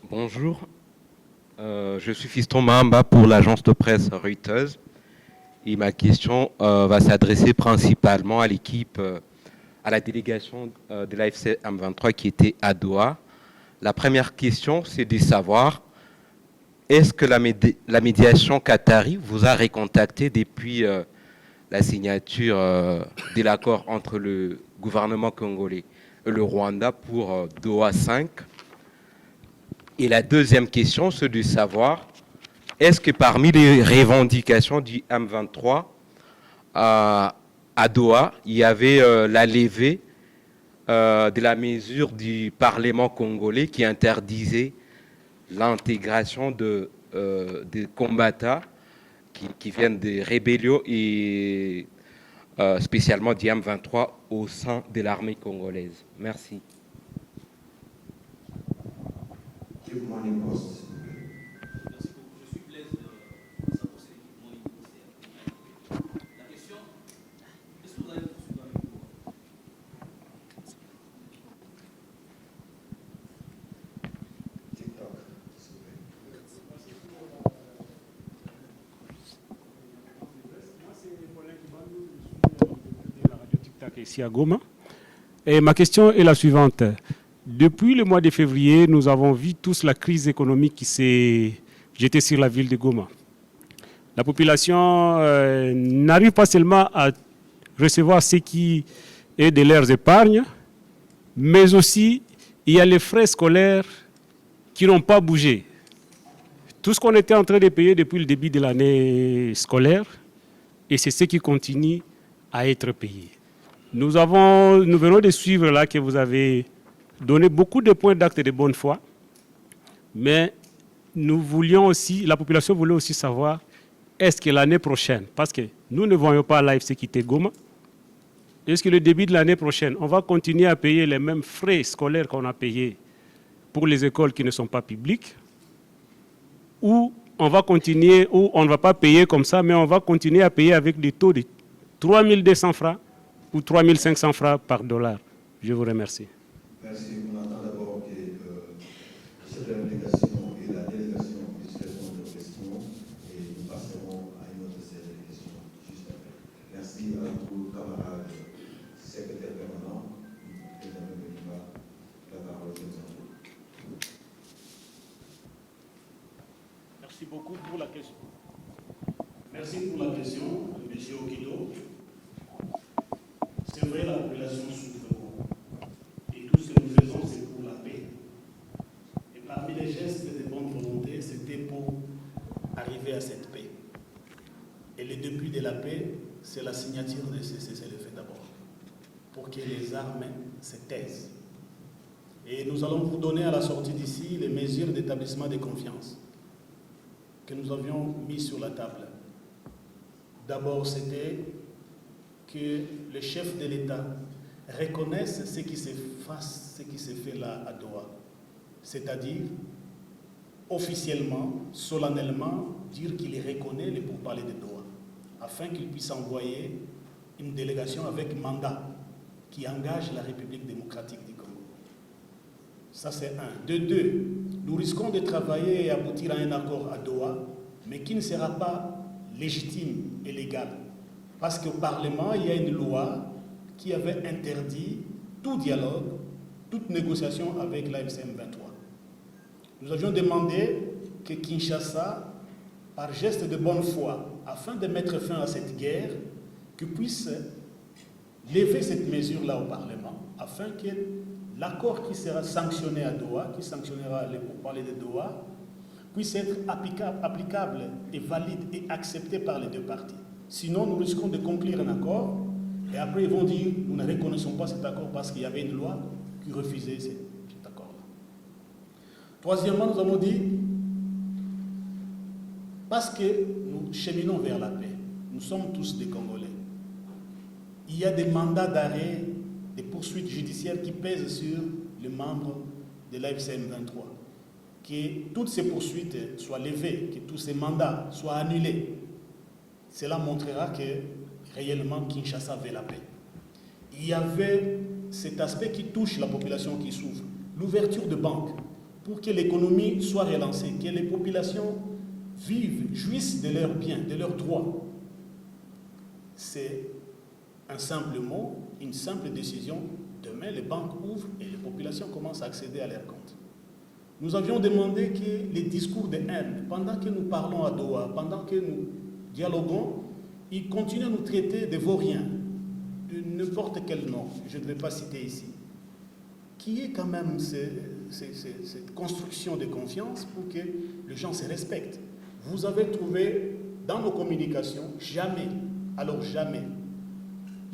Bonjour, je suis Fiston Mahamba pour l'agence de presse Reuters et ma question va s'adresser principalement à l'équipe, à la délégation de l'AFC M23 qui était à Doha. La première question, c'est de savoir, est-ce que la médiation qatari vous a recontacté depuis la signature de l'accord entre le gouvernement congolais et le Rwanda pour Doha 5? Et la deuxième question, c'est de savoir, est-ce que parmi les revendications du M23 à Doha, il y avait la levée de la mesure du Parlement congolais qui interdisait l'intégration de combattants qui viennent des rébellions et spécialement du M23 au sein de l'armée congolaise? Merci. Morning Post. Merci beaucoup. Je suis Blaise Saposé, Morning Post. La question, est-ce que vous allez poursuivre avec nous? TikTok, s'il vous plaît. Moi, c'est Paulin Kibanou, je suis de la radio TikTok ici à Goma. Et ma question est la suivante. Depuis le mois de février, nous avons vu tous la crise économique qui s'est jetée sur la ville de Goma. La population n'arrive pas seulement à recevoir ce qui est de leurs épargnes, mais aussi il y a les frais scolaires qui n'ont pas bougé. Tout ce qu'on était en train de payer depuis le début de l'année scolaire, et c'est ce qui continue à être payé. Nous venons de suivre là que vous avez donné beaucoup de points d'acte de bonne foi, mais nous voulions aussi, la population voulait aussi savoir, est-ce que l'année prochaine, parce que nous ne voyons pas l'AFC quitter Goma, est-ce que le début de l'année prochaine, on va continuer à payer les mêmes frais scolaires qu'on a payés pour les écoles qui ne sont pas publiques, ou on va continuer, ou on ne va pas payer comme ça, mais on va continuer à payer avec des taux de 3200 francs ou 3500 francs par dollar? Je vous remercie. Merci. On attend d'abord que le chef de la délégation et la délégation puissent répondre aux questions et nous passerons à une autre série de questions juste après. Merci à vous, camarades secrétaires permanents. Benjamin Benima, la parole est à vous. Merci beaucoup pour la question. Merci pour la question, M. Okido. C'est vrai, la population souffre. Et tout ce que nous faisons, c'est pour la paix. Et parmi les gestes de bonne volonté, c'était pour arriver à cette paix. Et le début de la paix, c'est la signature de ce cessez-le-feu d'abord, pour que les armes se taisent. Et nous allons vous donner à la sortie d'ici les mesures d'établissement de confiance que nous avions mis sur la table. D'abord, c'était que le chef de l'État reconnaisse ce qui s'est fait là à Doha. C'est-à-dire, officiellement, solennellement, dire qu'il reconnaît les pourparlers de Doha, afin qu'il puisse envoyer une délégation avec mandat qui engage la République démocratique du Congo. Ça, c'est un. De deux, nous risquons de travailler et aboutir à un accord à Doha, mais qui ne sera pas légitime et légal. Parce qu'au Parlement, il y a une loi qui avait interdit tout dialogue, toute négociation avec l'AFC M23. Nous avions demandé que Kinshasa, par geste de bonne foi, afin de mettre fin à cette guerre, que puisse lever cette mesure-là au Parlement, afin que l'accord qui sera sanctionné à Doha, qui sanctionnera les pourparlers de Doha, puisse être applicable et valide et accepté par les deux parties. Sinon, nous risquons de conclure un accord et après ils vont dire nous ne reconnaissons pas cet accord parce qu'il y avait une loi qui refusait cet accord-là. Troisièmement, nous avons dit, parce que nous cheminons vers la paix, nous sommes tous des Congolais, il y a des mandats d'arrêt, des poursuites judiciaires qui pèsent sur les membres de l'AFCM 23. Que toutes ces poursuites soient levées, que tous ces mandats soient annulés. Cela montrera que réellement Kinshasa veut la paix. Il y avait cet aspect qui touche la population qui souffre, l'ouverture de banques pour que l'économie soit relancée, que les populations vivent, jouissent de leurs biens, de leurs droits. C'est un simple mot, une simple décision. Demain, les banques ouvrent et les populations commencent à accéder à leurs comptes. Nous avions demandé que les discours de haine, pendant que nous parlons à Doha, pendant que nous dialoguons, ils continuent à nous traiter de vauriens, de n'importe quel nom, je ne vais pas citer ici, qui est quand même cette construction de confiance pour que les gens se respectent. Vous avez trouvé dans nos communications, jamais, alors jamais,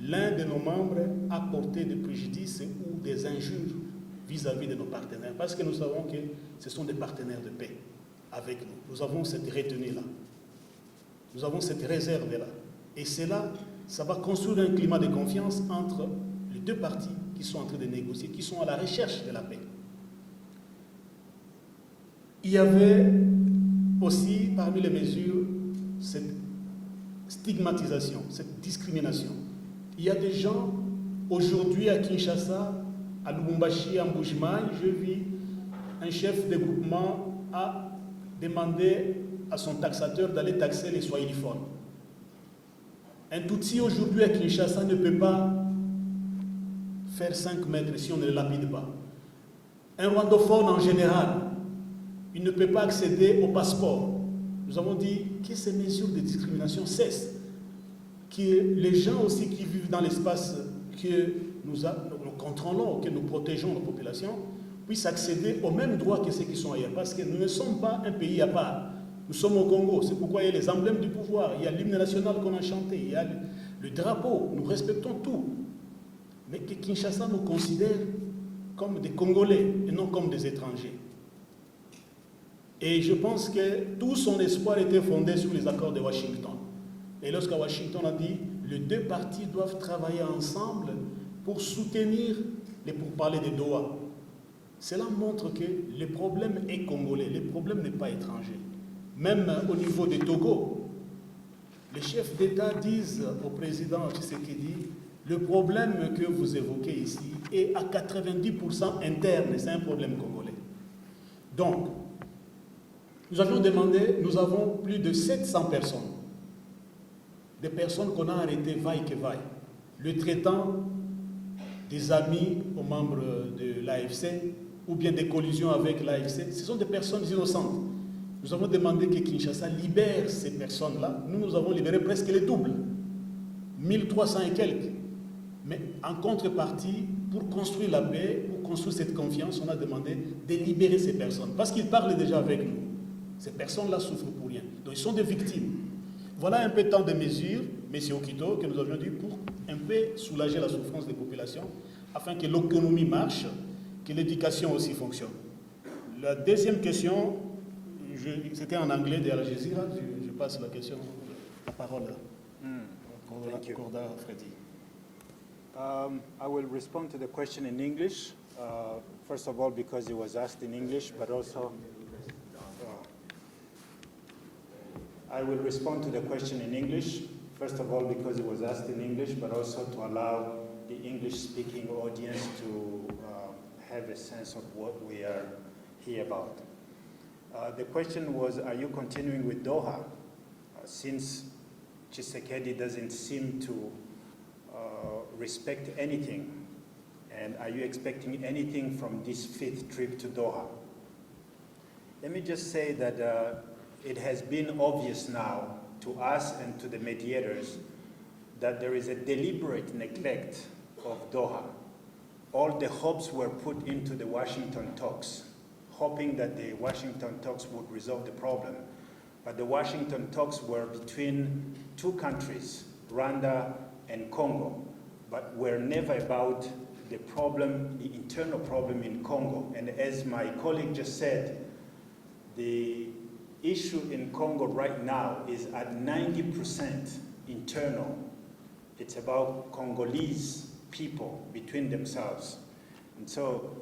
l'un de nos membres a porté des préjudices ou des injures vis-à-vis de nos partenaires, parce que nous savons que ce sont des partenaires de paix avec nous. Nous avons cette retenue-là. Nous avons cette réserve-là. Et cela, ça va construire un climat de confiance entre les deux parties qui sont en train de négocier, qui sont à la recherche de la paix. Il y avait aussi, parmi les mesures, cette stigmatisation, cette discrimination. Il y a des gens, aujourd'hui à Kinshasa, à Lubumbashi, à Mbujimayi, je vis un chef de groupement a demandé à son taxateur d'aller taxer les swahiliphones. Un Tutsi aujourd'hui à Kinshasa ne peut pas faire 5 mètres si on ne le lapide pas. Un rwandophone en général, il ne peut pas accéder au passeport. Nous avons dit que ces mesures de discrimination cessent, que les gens aussi qui vivent dans l'espace que nous contrôlons, que nous protégeons nos populations, puissent accéder aux mêmes droits que ceux qui sont ailleurs. Parce que nous ne sommes pas un pays à part. Nous sommes au Congo. C'est pourquoi il y a les emblèmes du pouvoir. Il y a l'hymne national qu'on a chanté. Il y a le drapeau. Nous respectons tout. Mais que Kinshasa nous considère comme des Congolais et non comme des étrangers. Et je pense que tout son espoir était fondé sur les accords de Washington. Et lorsqu'à Washington a dit, les deux parties doivent travailler ensemble pour soutenir les pourparlers de Doha. Cela montre que le problème est congolais, le problème n'est pas étranger. Même au niveau de Togo, les chefs d'État disent au président Tshisekedi, le problème que vous évoquez ici est à 90% interne, c'est un problème congolais. Donc, nous avions demandé, nous avons plus de 700 personnes, des personnes qu'on a arrêtées vaille que vaille, le traitant des amis aux membres de l'AFC ou bien des collisions avec l'AFC, ce sont des personnes innocentes. Nous avons demandé que Kinshasa libère ces personnes-là. Nous avons libéré presque les doubles, 1300 et quelques. Mais en contrepartie, pour construire la paix, pour construire cette confiance, on a demandé de libérer ces personnes. Parce qu'ils parlent déjà avec nous. Ces personnes-là souffrent pour rien. Donc ils sont des victimes. Voilà un peu tant de mesures, M. Okito, que nous avions dit pour un peu soulager la souffrance des populations, afin que l'économie marche, que l'éducation aussi fonctionne. La deuxième question, c'était en anglais de Al Jazeera, je passe la parole à Corda Freddy. I will respond to the question in English. First of all, because it was asked in English, but also I will respond to the question in English. First of all, because it was asked in English, but also to allow the English-speaking audience to have a sense of what we are here about. The question was, are you continuing with Doha? Since Tshisekedi doesn't seem to respect anything, and are you expecting anything from this 5th trip to Doha? Let me just say that it has been obvious now to us and to the mediators that there is a deliberate neglect of Doha. All the hopes were put into the Washington talks, hoping that the Washington talks would resolve the problem. But the Washington talks were between two countries, Rwanda and Congo, but were never about the problem, the internal problem in Congo. And as my colleague just said, the issue in Congo right now is at 90% internal. It's about Congolese people between themselves. And so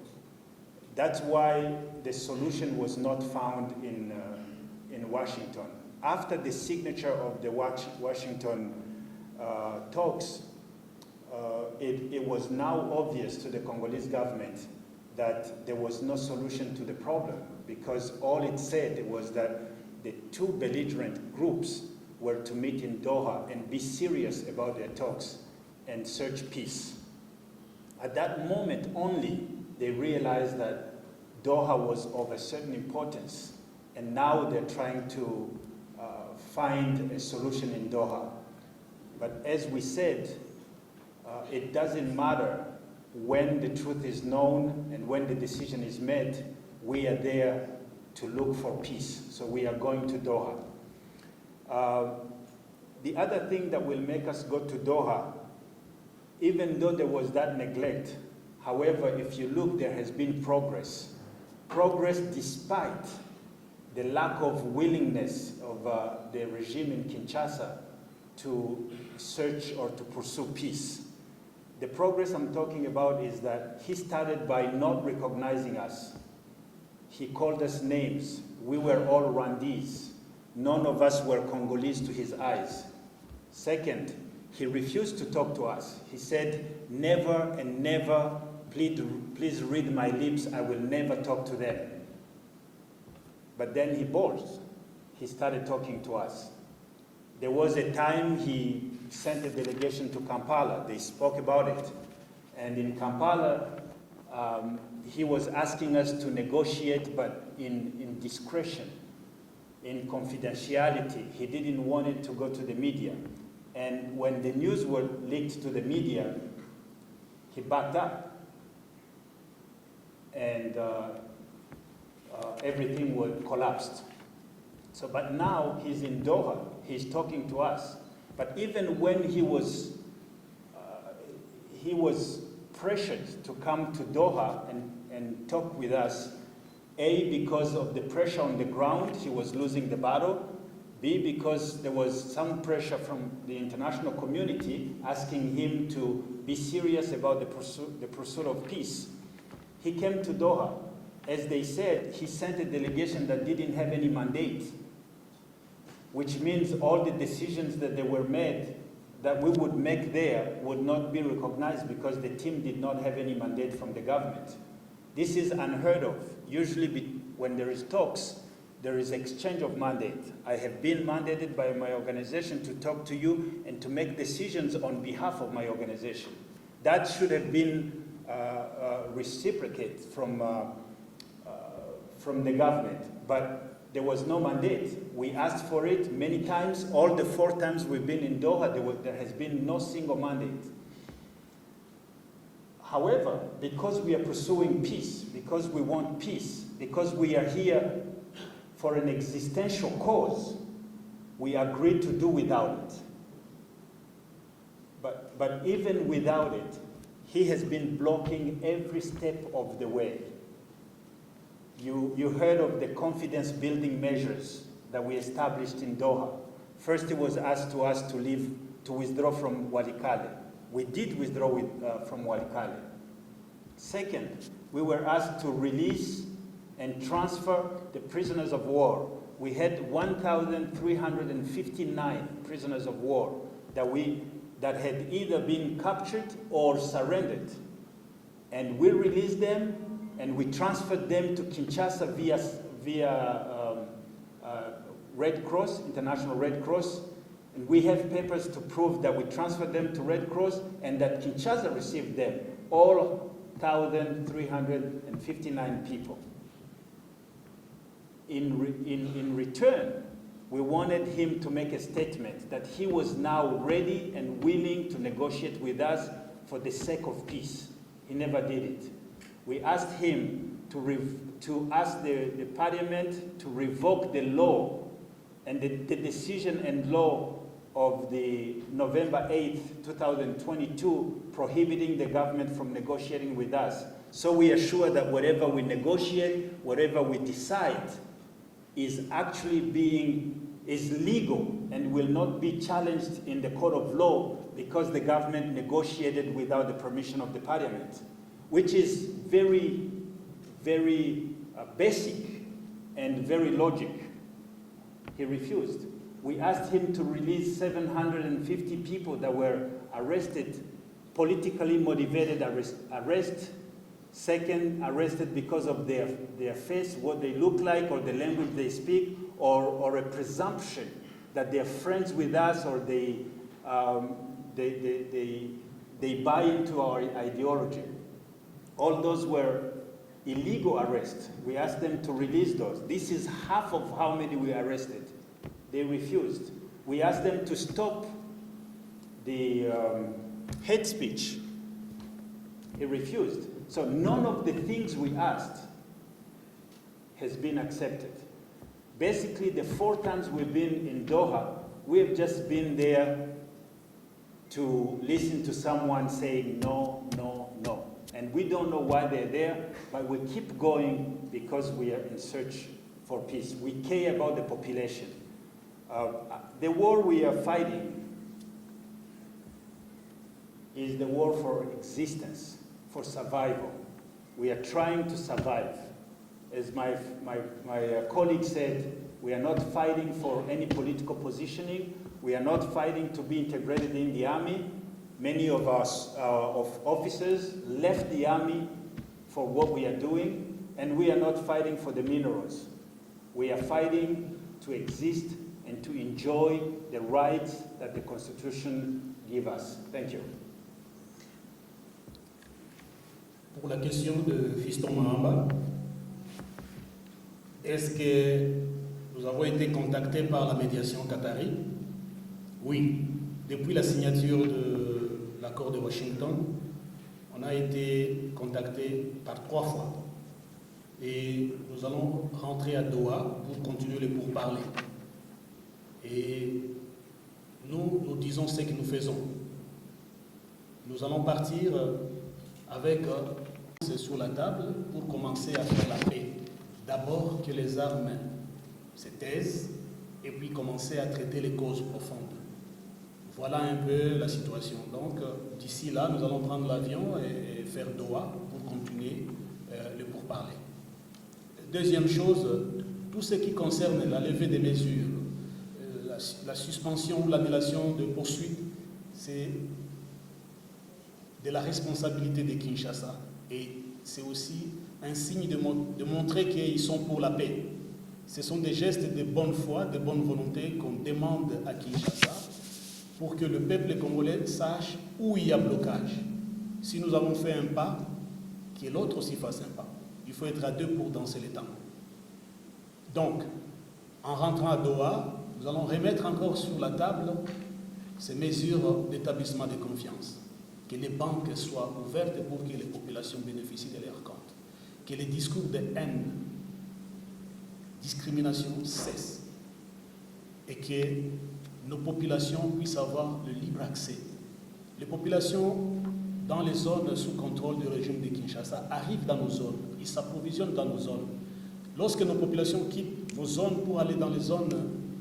that's why the solution was not found in Washington. After the signature of the Washington talks, it was now obvious to the Congolese government that there was no solution to the problem, because all it said was that the two belligerent groups were to meet in Doha and be serious about their talks and search peace. At that moment only, they realized that Doha was of a certain importance, and now they're trying to find a solution in Doha. But as we said, it doesn't matter when the truth is known and when the decision is made. We are there to look for peace, so we are going to Doha. The other thing that will make us go to Doha, even though there was that neglect, however, if you look, there has been progress. Progress despite the lack of willingness of the regime in Kinshasa to search or to pursue peace. The progress I'm talking about is that he started by not recognizing us. He called us names. We were all Rwandese. None of us were Congolese to his eyes. Second, he refused to talk to us. He said, never and never, please read my lips, I will never talk to them. But then he balked. He started talking to us. There was a time he sent a delegation to Kampala. They spoke about it. And in Kampala, he was asking us to negotiate, but in discretion, in confidentiality. He didn't want it to go to the media. And when the news were leaked to the media, he backed up. And everything would collapsed. So, but now he's in Doha, he's talking to us. But even when he was pressured to come to Doha and talk with us, A, because of the pressure on the ground, he was losing the battle. B, because there was some pressure from the international community asking him to be serious about the pursuit of peace. He came to Doha. As they said, he sent a delegation that didn't have any mandate, which means all the decisions that they were made that we would make there would not be recognized because the team did not have any mandate from the government. This is unheard of. Usually when there is talks, there is exchange of mandate. I have been mandated by my organization to talk to you and to make decisions on behalf of my organization. That should have been reciprocated from the government, but there was no mandate. We asked for it many times. All the 4 times we've been in Doha, there has been no single mandate. However, because we are pursuing peace, because we want peace, because we are here for an existential cause, we agreed to do without it. But even without it, he has been blocking every step of the way. You heard of the confidence building measures that we established in Doha. First, it was asked to us to withdraw from Walikale. We did withdraw from Walikale. Second, we were asked to release and transfer the prisoners of war. We had 1,359 prisoners of war that had either been captured or surrendered. And we released them and we transferred them to Kinshasa via Red Cross, International Red Cross. And we have papers to prove that we transferred them to Red Cross and that Kinshasa received them, all 1,359 people. In return, we wanted him to make a statement that he was now ready and willing to negotiate with for the sake of peace. He never did it. We asked him to ask the parliament to revoke the law and the decision and law of the November 8th, 2022, prohibiting the government from negotiating with us. So we are sure that whatever we negotiate, whatever we decide, is actually is legal and will not be challenged in the court of law because the government negotiated without the permission of the parliament, which is very, very basic and very logic. He refused. We asked him to release 750 people that were arrested, politically motivated arrest. Second, arrested because of their face, what they look like, or the language they speak, or a presumption that they're friends with us, or they buy into our ideology. All those were illegal arrests. We asked them to release those. This is half of how many we arrested. They refused. We asked them to stop the hate speech. He refused. So none of the things we asked has been accepted. Basically, the 4 times we've been in Doha, we have just been there to listen to someone saying no, no, no. And we don't know why they're there, but we keep going because we are in search for peace. We care about the population. The war we are fighting is the war for existence, for survival. We are trying to survive. As my colleague said, we are not fighting for any political positioning. We are not fighting to be integrated in the army. Many of us officers left the army for what we are doing, and we are not fighting for the minerals. We are fighting to exist and to enjoy the rights that the Constitution gives us. Thank you. Pour la question de Fiston Mahamba, est-ce que nous avons été contactés par la médiation qatari? Oui. Depuis la signature de l'accord de Washington, on a été contactés par 3 fois. Et nous allons rentrer à Doha pour continuer les pourparlers. Et nous disons ce que nous faisons. Nous allons partir avec sur la table pour commencer à faire la paix. D'abord que les armes se taisent et puis commencer à traiter les causes profondes. Voilà un peu la situation. Donc d'ici là, nous allons prendre l'avion et faire Doha pour continuer le pourparler. Deuxième chose, tout ce qui concerne la levée des mesures, la suspension ou l'annulation de poursuites, c'est de la responsabilité de Kinshasa. Et c'est aussi un signe de montrer qu'ils sont pour la paix. Ce sont des gestes de bonne foi, de bonne volonté qu'on demande à Kinshasa pour que le peuple congolais sache où il y a blocage. Si nous avons fait un pas, que l'autre aussi fasse un pas. Il faut être à 2 pour danser les temps. Donc, en rentrant à Doha, nous allons remettre encore sur la table ces mesures d'établissement de confiance. Que les banques soient ouvertes pour que les populations bénéficient de leurs comptes. Que les discours de haine, discrimination cessent. Et que nos populations puissent avoir le libre accès. Les populations dans les zones sous contrôle du régime de Kinshasa arrivent dans nos zones. Ils s'approvisionnent dans nos zones. Lorsque nos populations quittent nos zones pour aller dans les zones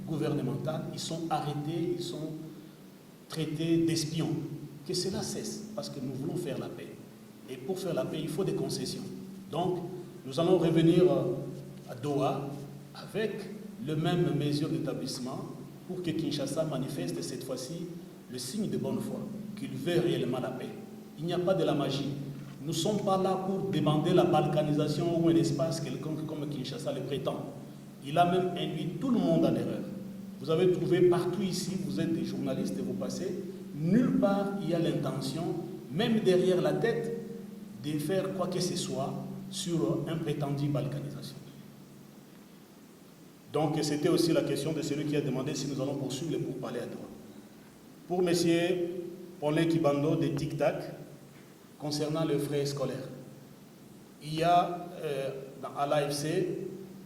gouvernementales, ils sont arrêtés, ils sont traités d'espions. Que cela cesse, parce que nous voulons faire la paix. Et pour faire la paix, il faut des concessions. Donc, nous allons revenir à Doha avec le même mesure d'établissement pour que Kinshasa manifeste cette fois-ci le signe de bonne foi, qu'il veut réellement la paix. Il n'y a pas de la magie. Nous ne sommes pas là pour demander la balkanisation ou un espace quelconque comme Kinshasa le prétend. Il a même induit tout le monde en erreur. Vous avez trouvé partout ici, vous êtes des journalistes et vous passez, nulle part il y a l'intention, même derrière la tête, de faire quoi que ce soit sur un prétendu balkanisation. Donc c'était aussi la question de celui qui a demandé si nous allons poursuivre les pourparlers à Doha. Pour M. Paulin Kibando de Tic Tac, concernant les frais scolaires, il y a à l'AFC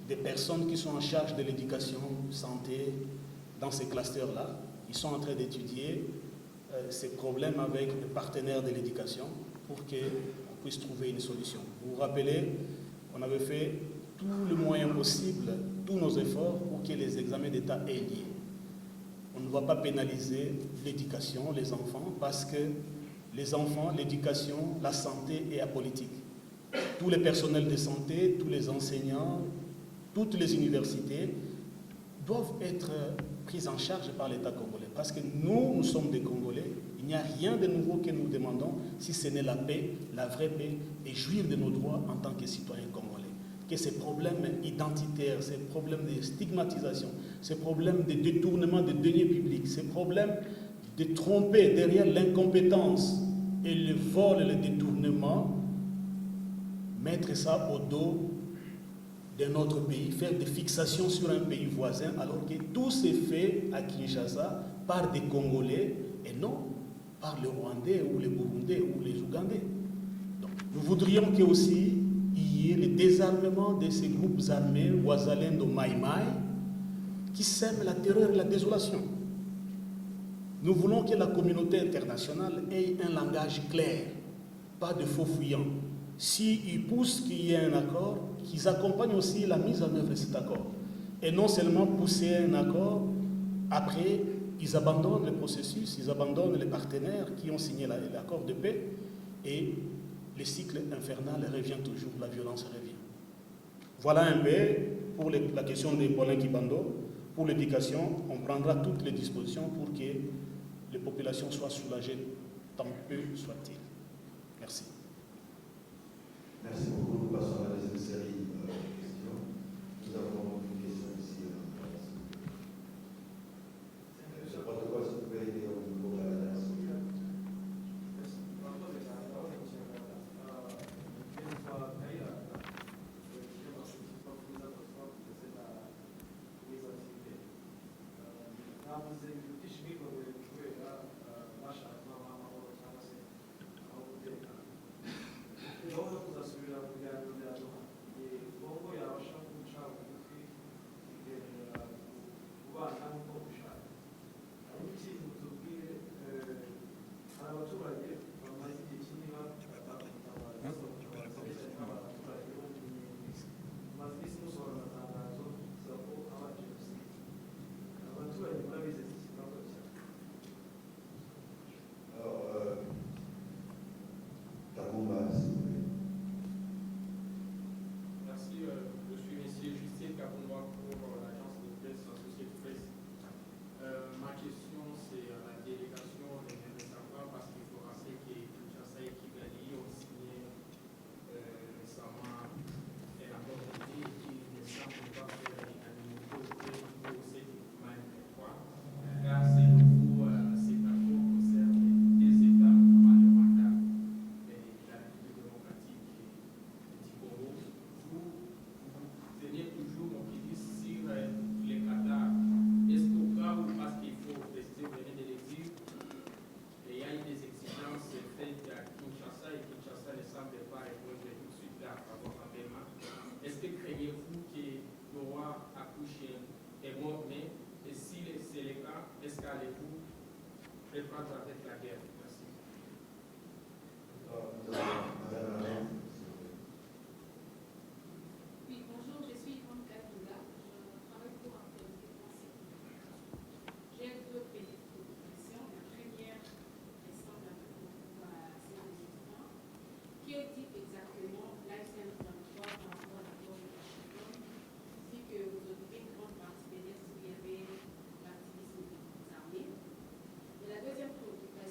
des personnes qui sont en charge de l'éducation, santé, dans ces clusters-là. Ils sont en train d'étudier ces problèmes avec les partenaires de l'éducation pour qu'on puisse trouver une solution. Vous vous rappelez, on avait fait tout le moyen possible, tous nos efforts pour que les examens d'État aient lieu. On ne va pas pénaliser l'éducation, les enfants, parce que les enfants, l'éducation, la santé est apolitique. Tous les personnels de santé, tous les enseignants, toutes les universités doivent être pris en charge par l'État congolais. Parce que nous sommes des Congolais, il n'y a rien de nouveau que nous demandons si ce n'est la paix, la vraie paix, et jouir de nos droits en tant que citoyens congolais. Que ces problèmes identitaires, ces problèmes de stigmatisation, ces problèmes de détournement de deniers publics, ces problèmes de tromper derrière l'incompétence et le vol et le détournement, mettre ça au dos de notre pays, faire des fixations sur un pays voisin, alors que tout s'est fait à Kinshasa par des Congolais et non par les Rwandais ou les Burundais ou les Ougandais. Donc, nous voudrions que aussi il y ait le désarmement de ces groupes armés, Ouazalendo, Maïmaï, qui sèment la terreur et la désolation. Nous voulons que la communauté internationale ait un langage clair, pas de faux fuyants. S'ils poussent qu'il y ait un accord, qu'ils accompagnent aussi la mise en œuvre de cet accord. Et non seulement pousser un accord, après, ils abandonnent le processus, ils abandonnent les partenaires qui ont signé l'accord de paix, et le cycle infernal revient toujours, la violence revient. Voilà un peu pour la question de Paulin Kibando. Pour l'éducation, on prendra toutes les dispositions pour que les populations soient soulagées, tant peu soit-il. Merci. Merci beaucoup. Nous passons à la deuxième série de questions. Nous avons une question ici. Le protocole, si vous pouvez aider au niveau de la dernière série. Vamos executivos